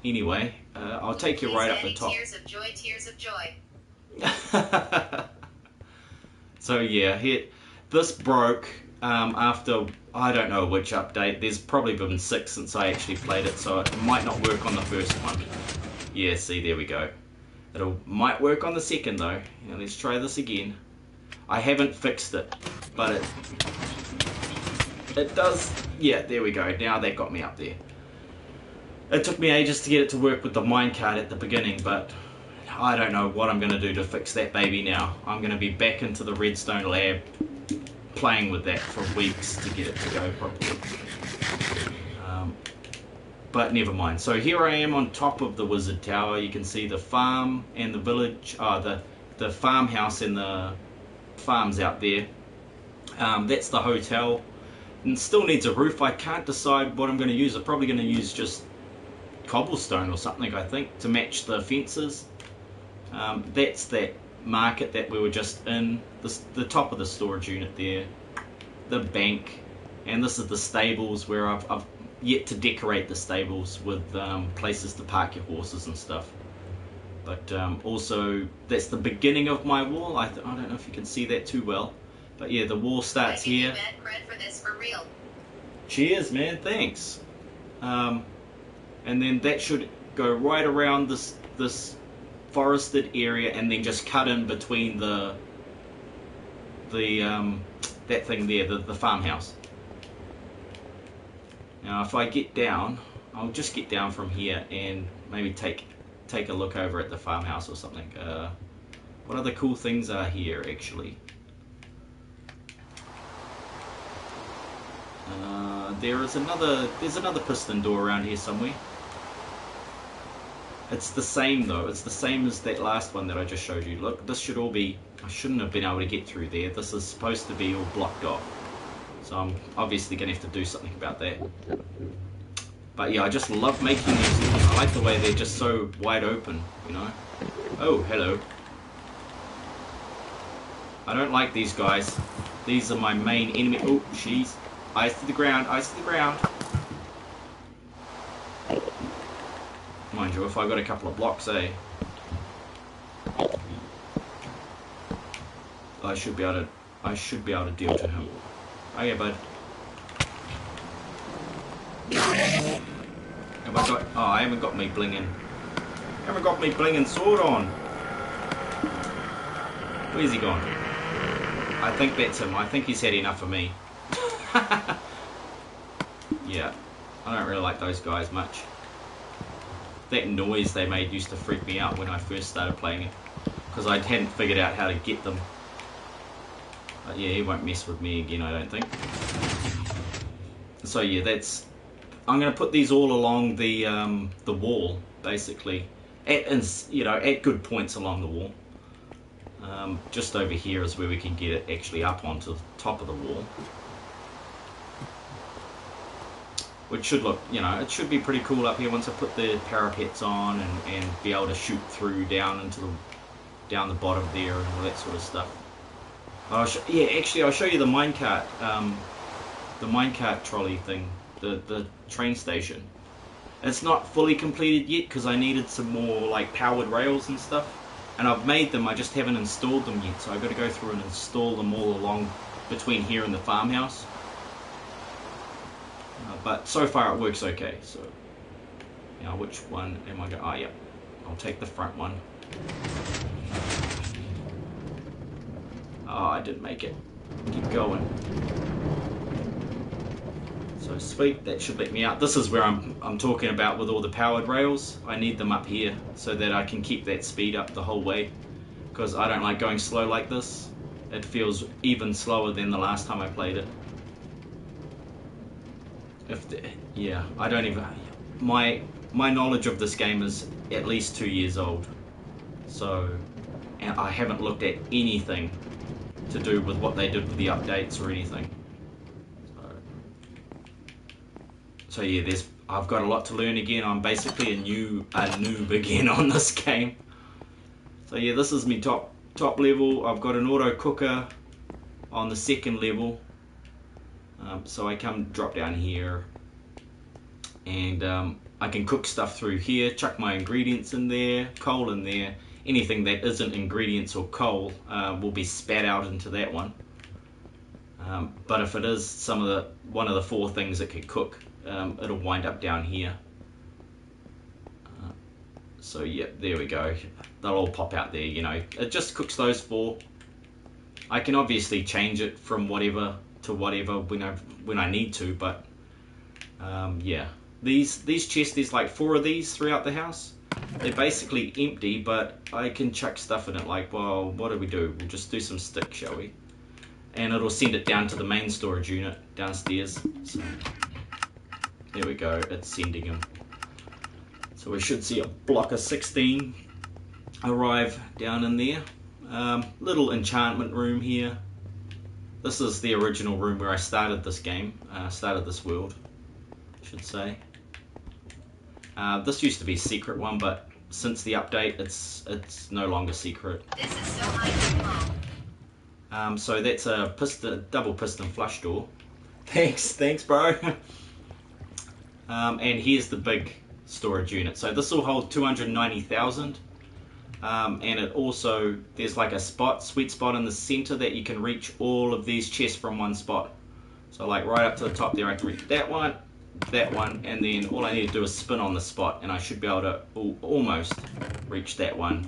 Anyway, I'll take you right up the top. Tears of joy, tears of joy. So yeah, this broke after, I don't know which update. There's probably been 6 since I actually played it, so it might not work on the first one. Yeah, see, there we go. Might work on the second though. Now let's try this again. I haven't fixed it, but it does. Yeah, there we go. Now that got me up there. It took me ages to get it to work with the minecart at the beginning, but I don't know what I'm going to do to fix that baby now. I'm going to be back into the redstone lab playing with that for weeks to get it to go properly. But never mind. So here I am on top of the wizard tower. You can see the farm and the village, the farmhouse and the farms out there. That's the hotel. And still needs a roof. I can't decide what I'm going to use. I'm probably going to use just cobblestone or something, I think, to match the fences. That's that market that we were just in. The top of the storage unit there. The bank. And this is the stables where I've yet to decorate the stables with places to park your horses and stuff. But also, that's the beginning of my wall. I don't know if you can see that too well. But yeah, the wall starts here. Bad cred for this, for real. Cheers, man. Thanks. And then that should go right around this forested area, and then just cut in between that thing there, the farmhouse. Now, if I get down, I'll just get down from here and maybe take a look over at the farmhouse or something. What other cool things are here, actually? There's another piston door around here somewhere. It's the same though. It's the same as that last one that I just showed you. Look, this should all be. I shouldn't have been able to get through there. This is supposed to be all blocked off. So I'm obviously going to have to do something about that. But yeah, I just love making these. I like the way they're just so wide open, you know. Oh, hello. I don't like these guys. These are my main enemy. Oh, jeez. Eyes to the ground, eyes to the ground. Mind you, if I got a couple of blocks, I should be able to deal to him. Oh yeah, bud. Have I got? Oh, I haven't got me blinging. Haven't got me blinging sword on. Where's he gone? I think that's him. I think he's had enough of me. Yeah, I don't really like those guys much. That noise they made used to freak me out when I first started playing it, because I hadn't figured out how to get them. But yeah, he won't mess with me again, I don't think. So yeah, I'm going to put these all along the wall, basically, at good points along the wall. Just over here is where we can get it actually up onto the top of the wall. Which should look, it should be pretty cool up here once I put the parapets on and be able to shoot through down the bottom there and all that sort of stuff. Actually I'll show you the minecart trolley thing, the train station. It's not fully completed yet because I needed some more like powered rails and stuff, and I've made them, I just haven't installed them yet, so I've got to go through and install them all along between here and the farmhouse. But so far it works okay. So now which one am I going? Oh yeah, I'll take the front one. Oh, I didn't make it. Keep going. So sweet, that should let me out. This is where I'm talking about with all the powered rails. I need them up here so that I can keep that speed up the whole way, because I don't like going slow like this. It feels even slower than the last time I played it. I don't even. My knowledge of this game is at least 2 years old, so and I haven't looked at anything to do with what they did with the updates or anything. So yeah, I've got a lot to learn again. I'm basically a noob again on this game. So yeah, this is my top level. I've got an auto cooker on the second level. So I drop down here, and I can cook stuff through here, chuck my ingredients in there, coal in there. Anything that isn't ingredients or coal will be spat out into that one. But if it is one of the 4 things it can cook, it'll wind up down here. So yeah, there we go. They'll all pop out there, you know. It just cooks those 4. I can obviously change it from whatever to whatever when I need to, but yeah. These chests, there's like 4 of these throughout the house. They're basically empty, but I can chuck stuff in it. Like, well, what do we do? We'll just do some stick, shall we? And it'll send it down to the main storage unit downstairs. So there we go, it's sending them. So we should see a block of 16 arrive down in there. Little enchantment room here. This is the original room where I started this game, started this world, I should say. This used to be a secret one, but since the update, it's no longer secret. This is so high. So that's a double piston flush door. Thanks, bro. And here's the big storage unit. So this will hold 290,000. And it also, there's like a sweet spot in the center that you can reach all of these chests from one spot. So like right up to the top there, I can reach that one, and then all I need to do is spin on the spot, and I should be able to almost reach that one,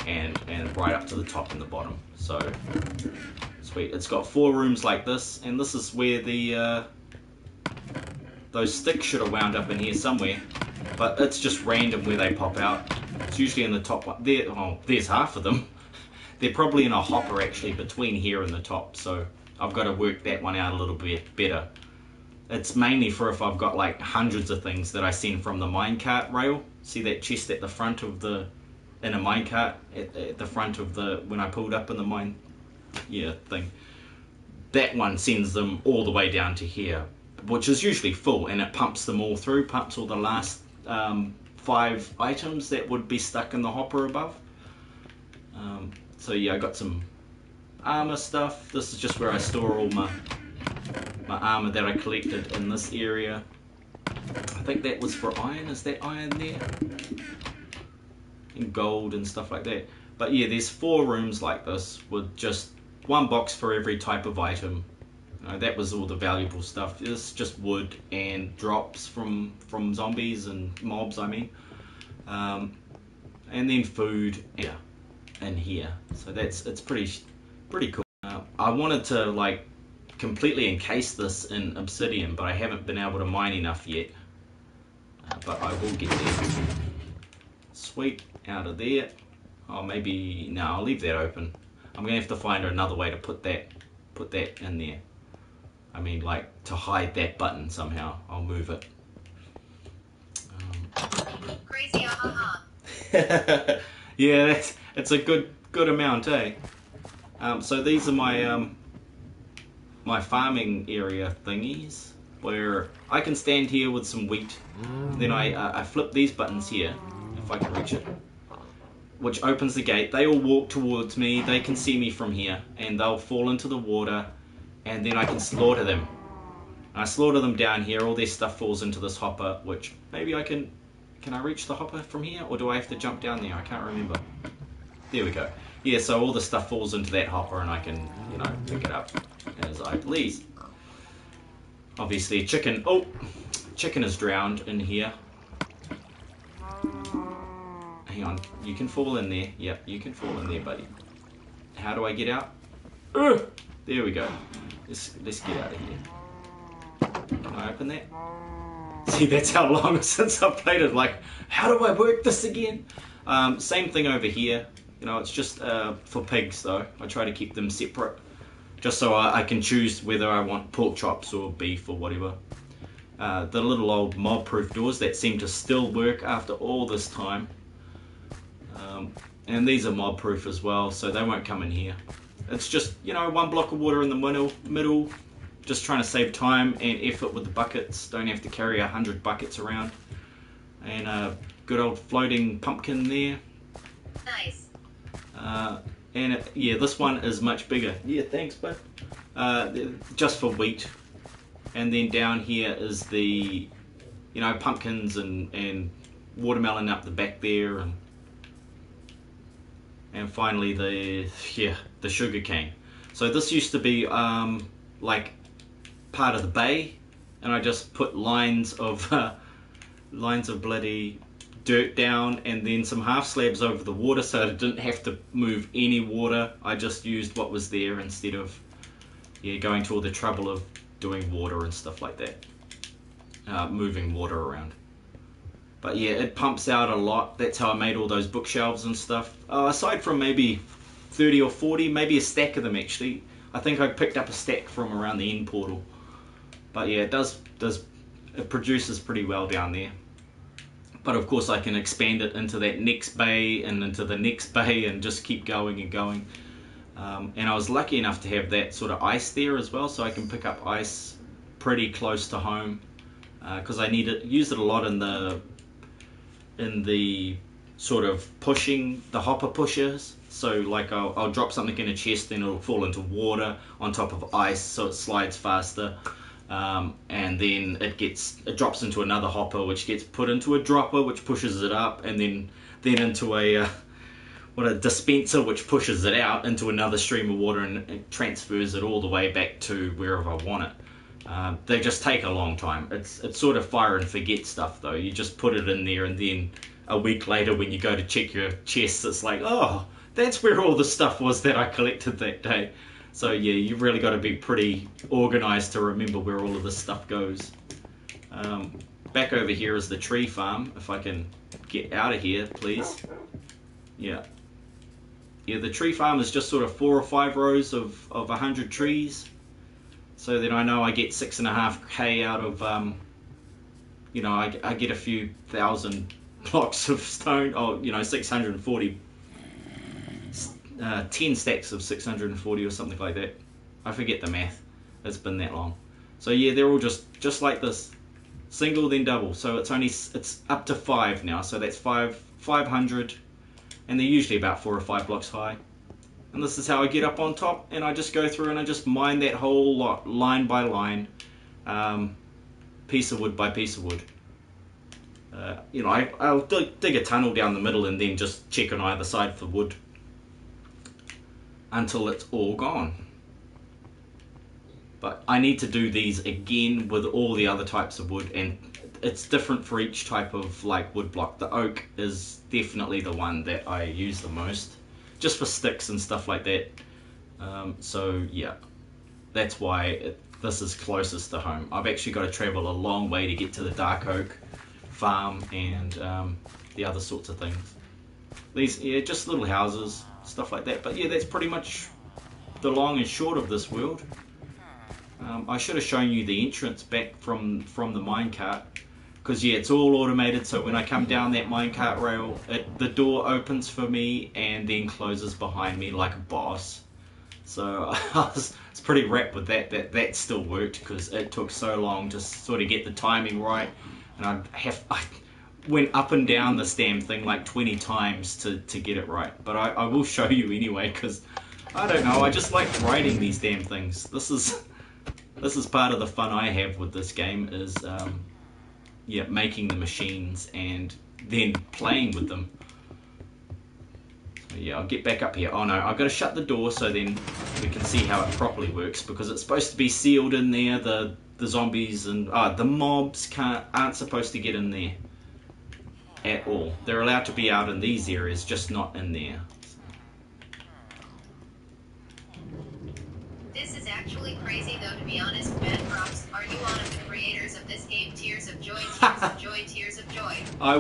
and right up to the top and the bottom. So sweet. It's got 4 rooms like this, and this is where the those sticks should have wound up in here somewhere, but it's just random where they pop out. It's usually in the top one. There, oh, there's half of them. They're probably in a hopper actually between here and the top, so I've got to work that one out a little bit better. It's mainly for if I've got like hundreds of things that I send from the minecart rail. See that chest at the front of in a minecart at the front of when I pulled up in the thing. That one sends them all the way down to here, which is usually full, and it pumps them all through, pumps all the last 5 items that would be stuck in the hopper above. So yeah, I got some armor stuff. This is just where I store all my armor that I collected in this area. I think that was for iron. Is that iron there? And gold and stuff like that. But yeah, there's 4 rooms like this with just 1 box for every type of item. That was all the valuable stuff. It's just wood and drops from zombies and mobs, I mean. And then food, yeah, in here. So it's pretty cool. I wanted to like completely encase this in obsidian, but I haven't been able to mine enough yet. But I will get there. Sweet, out of there. Oh, maybe no, I'll leave that open. I'm gonna have to find another way to put that in there. I mean, like to hide that button somehow. I'll move it. Crazy, Yeah, it's a good amount, eh? So these are my my farming area thingies, where I can stand here with some wheat. Then I flip these buttons here, if I can reach it, which opens the gate. They all walk towards me. They can see me from here, and they'll fall into the water, and then I can slaughter them. I slaughter them down here. All their stuff falls into this hopper, which maybe I can I reach the hopper from here, or do I have to jump down there? I can't remember. There we go. Yeah, so all the stuff falls into that hopper, and I can, pick it up as I please. Obviously, chicken is drowned in here. Hang on, you can fall in there. Yep, you can fall in there, buddy. How do I get out? There we go. Let's get out of here. Can I open that? See, that's how long since I've played it. Like, how do I work this again? Same thing over here. It's just for pigs though. I try to keep them separate, just so I can choose whether I want pork chops or beef or whatever. The little old mob-proof doors that seem to still work after all this time. And these are mob-proof as well, so they won't come in here. It's just, 1 block of water in the middle. Just trying to save time and effort with the buckets. Don't have to carry 100 buckets around. And a good old floating pumpkin there. Nice. Yeah, this one is much bigger. Yeah, thanks, bud. Just for wheat. And then down here is the you know, pumpkins and watermelon up the back there, and finally the sugar cane. So this used to be like part of the bay, and I just put lines of bloody dirt down and then some half slabs over the water, so I didn't have to move any water. I just used what was there instead of going to all the trouble of doing water and stuff like that, moving water around. But yeah, it pumps out a lot. That's how I made all those bookshelves and stuff. Aside from maybe 30 or 40, maybe a stack of them actually. I think I picked up a stack from around the end portal. But yeah, it produces pretty well down there. But of course I can expand it into that next bay and into the next bay and just keep going and going. And I was lucky enough to have that sort of ice there as well, so I can pick up ice pretty close to home, because I use it a lot in the sort of pushing, the hopper pushers. So like I'll drop something in a chest and it'll fall into water on top of ice, so it slides faster. And then it drops into another hopper, which gets put into a dropper, which pushes it up, and then into a dispenser, which pushes it out into another stream of water, and it transfers it all the way back to wherever I want it. They just take a long time. It's sort of fire and forget stuff though. You just put it in there, and then a week later when you go to check your chests, it's like, oh, that's where all the stuff was that I collected that day. So yeah, you've really got to be pretty organized to remember where all of this stuff goes. Back over here is the tree farm. If I can get out of here, please. Yeah, the tree farm is just sort of 4 or 5 rows of 100 trees. So then I know I get 6.5k out of, I get a few thousand blocks of stone. 640. 10 stacks of 640 or something like that. I forget the math. It's been that long. So yeah, they're all just like this, single then double. So it's up to 5 now. So that's 500, and they're usually about 4 or 5 blocks high. And this is how I get up on top, and I just go through and I just mine that whole lot, line by line, piece of wood by piece of wood. I'll dig a tunnel down the middle and then just check on either side for wood until it's all gone. But I need to do these again with all the other types of wood, and it's different for each type of wood block. The oak is definitely the one that I use the most, just for sticks and stuff like that. So yeah, that's why this is closest to home. I've actually got to travel a long way to get to the dark oak farm and the other sorts of things. These, just little houses, stuff like that. But yeah, that's pretty much the long and short of this world. I should have shown you the entrance back from the minecart, because yeah, it's all automated, so when I come down that minecart rail, the door opens for me and then closes behind me like a boss. So I was pretty wrapped with that still worked, because it took so long to sort of get the timing right, and I went up and down this damn thing like 20 times to get it right. But I will show you anyway, because I don't know, I just like writing these damn things. This is part of the fun I have with this game, is making the machines and then playing with them. So yeah, I'll get back up here. Oh no, I've got to shut the door so then we can see how it properly works, because it's supposed to be sealed in there. The zombies and the mobs aren't supposed to get in there at all. They're allowed to be out in these areas, just not in there. This is actually crazy though, to be honest. Mad props. Are you one of the creators of this game? Tears of joy, tears of joy, tears of joy. I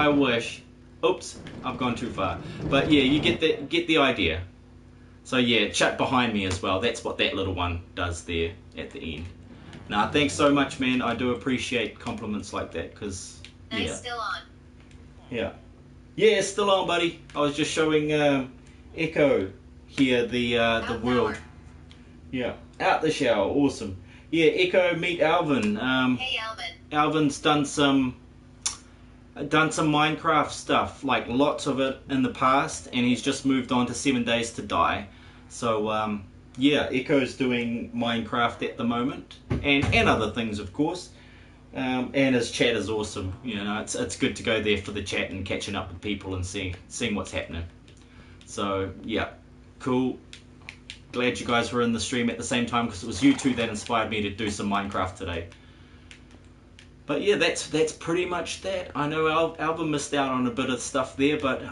wish. Oops, I've gone too far. But yeah, you get the idea. So yeah, chat behind me as well. That's what that little one does there at the end. Now, thanks so much, man. I do appreciate compliments like that, because Nice, still on. Yeah, still on, buddy. I was just showing Echo here the world. Yeah, out the shower, awesome. Yeah, Echo, meet Alvin. Hey, Alvin. Alvin's done some Minecraft stuff, like lots of it in the past, and he's just moved on to 7 Days to Die. So yeah, Echo's doing Minecraft at the moment, and other things, of course. And his chat is awesome. You know, it's good to go there for the chat and catching up with people and seeing what's happening. So yeah, cool. Glad you guys were in the stream at the same time, because it was you two that inspired me to do some Minecraft today. But yeah, that's pretty much that. I know Alvin missed out on a bit of stuff there, but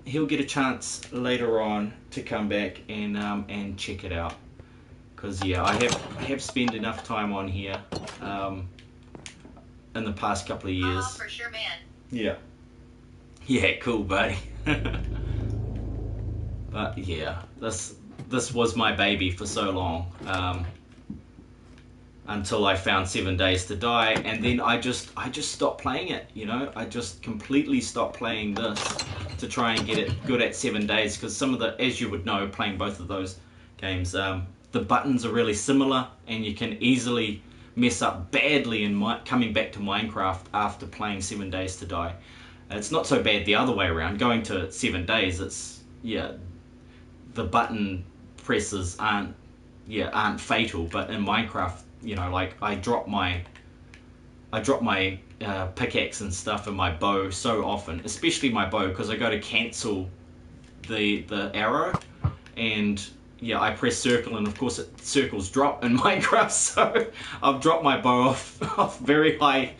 he'll get a chance later on to come back and check it out. Because yeah, I have spent enough time on here in the past couple of years. For sure, man. Yeah. Yeah, cool, buddy. But yeah, this was my baby for so long. Until I found 7 Days to Die, and then I just stopped playing it, you know. I just completely stopped playing this to try and get it good at 7 Days, because some of the, as you would know, playing both of those games, the buttons are really similar, and you can easily mess up badly in coming back to Minecraft after playing 7 Days to Die. It's not so bad the other way around. Going to 7 Days, it's, yeah, the button presses aren't fatal, but in Minecraft, you know, like I drop my pickaxe and stuff and my bow so often, especially my bow, because I go to cancel the arrow, and yeah, I press circle, and of course circles drop in Minecraft, so I've dropped my bow off very high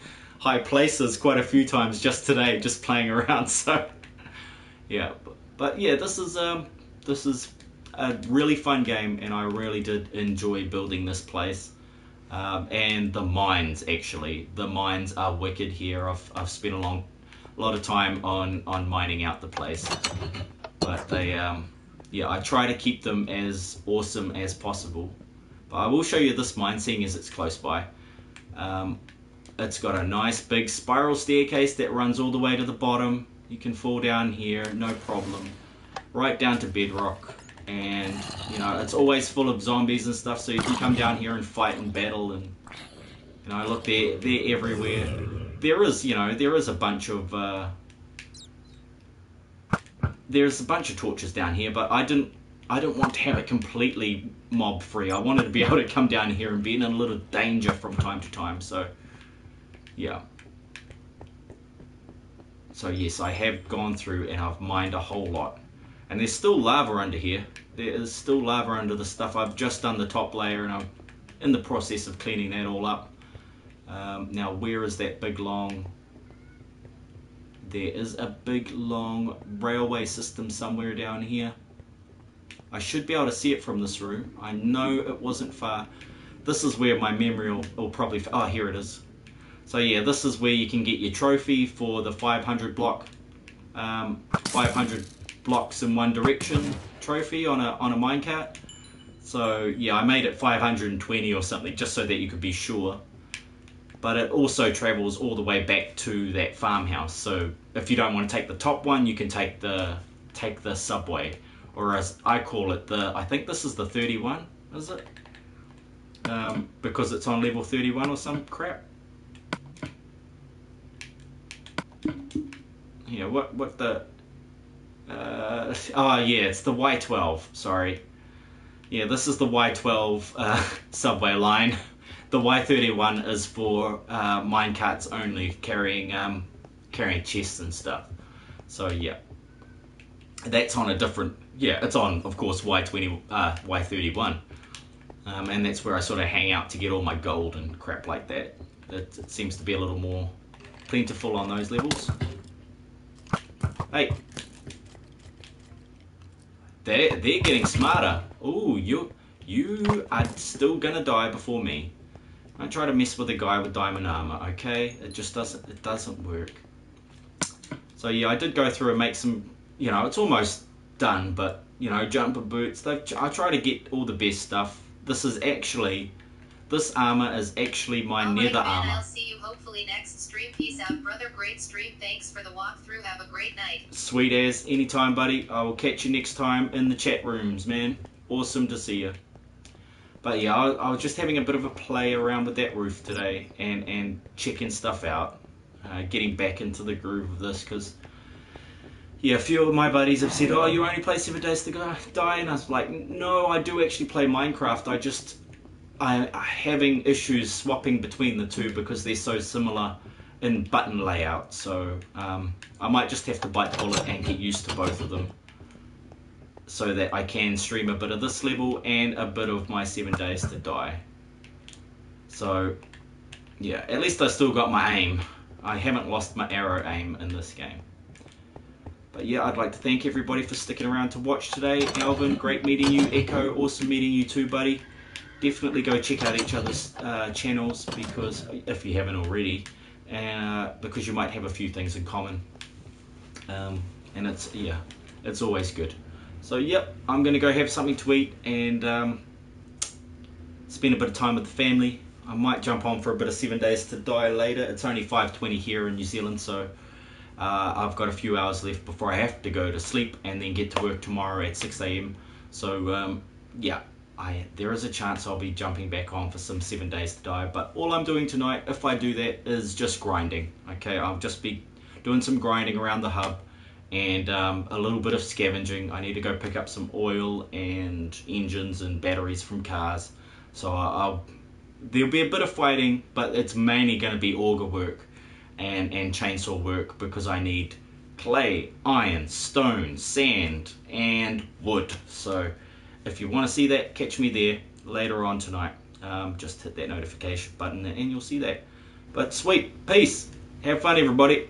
places quite a few times just today, just playing around. So yeah, but yeah, this is a really fun game, and I really did enjoy building this place. And the mines, actually, the mines are wicked here. I've spent a lot of time on mining out the place, but they yeah, I try to keep them as awesome as possible. But I will show you this mine, seeing as it's close by. It's got a nice big spiral staircase that runs all the way to the bottom. You can fall down here, no problem, right down to bedrock. And you know, it's always full of zombies and stuff, so you can come down here and fight and battle. And you know, look, they're everywhere. There is a bunch of torches down here, but I didn't want to have it completely mob free. I wanted to be able to come down here and be in a little danger from time to time. So yeah. So yes, I have gone through and I've mined a whole lot. And there's still lava under here. There is still lava under the stuff. I've just done the top layer, and I'm in the process of cleaning that all up. Now, where is that big long... There is a big long railway system somewhere down here. I should be able to see it from this room. I know it wasn't far. This is where my memory will probably... Oh, here it is. So yeah, this is where you can get your trophy for the 500 block... 500 blocks in one direction trophy on a minecart. So yeah, I made it 520 or something, just so that you could be sure. But it also travels all the way back to that farmhouse. So if you don't want to take the top one, you can take the subway, or as I call it, I think this is the 31, is it? Because it's on level 31 or some crap. Yeah, what the... oh yeah, it's the Y12, sorry. Yeah, this is the Y12 subway line. The Y31 is for minecarts only, carrying chests and stuff. So yeah, that's on a different... Yeah, it's on, of course, Y31. And that's where I sort of hang out to get all my gold and crap like that. It seems to be a little more plentiful on those levels. Hey. They're getting smarter. Ooh, you are still gonna die before me. Don't try to mess with a guy with diamond armor, okay? It just doesn't work. So yeah, I did go through and make some, you know, it's almost done, but you know, jumper boots. I try to get all the best stuff. This armor is actually my nether armor. I'll see you hopefully next stream. Peace out, brother. Great stream. Thanks for the walkthrough. Have a great night. Sweet as. Anytime, buddy. I will catch you next time in the chat rooms, man. Awesome to see you. But yeah, I was just having a bit of a play around with that roof today and checking stuff out. Getting back into the groove of this, because yeah, a few of my buddies have said, oh, you only play 7 Days to Die, and I was like, no, I do actually play Minecraft. I'm having issues swapping between the two because they're so similar in button layout. So I might just have to bite the bullet and get used to both of them, so that I can stream a bit of this level and a bit of my 7 Days to Die. So yeah, at least I still got my aim. I haven't lost my arrow aim in this game. But yeah, I'd like to thank everybody for sticking around to watch today. Alvin, great meeting you. Echo, awesome meeting you too, buddy. Definitely go check out each other's channels, because if you haven't already, because you might have a few things in common. And it's always good. So yep, I'm gonna go have something to eat and spend a bit of time with the family. I might jump on for a bit of 7 Days to Die later. It's only 5:20 here in New Zealand, so I've got a few hours left before I have to go to sleep and then get to work tomorrow at 6 AM. So yeah, there is a chance I'll be jumping back on for some 7 Days to Die. But all I'm doing tonight, if I do that, is just grinding. Okay, I'll just be doing some grinding around the hub and a little bit of scavenging. I need to go pick up some oil and engines and batteries from cars. So there'll be a bit of fighting, but it's mainly going to be auger work and chainsaw work, because I need clay, iron, stone, sand, and wood. So if you want to see that, catch me there later on tonight. Just hit that notification button and you'll see that. But sweet, peace, have fun everybody.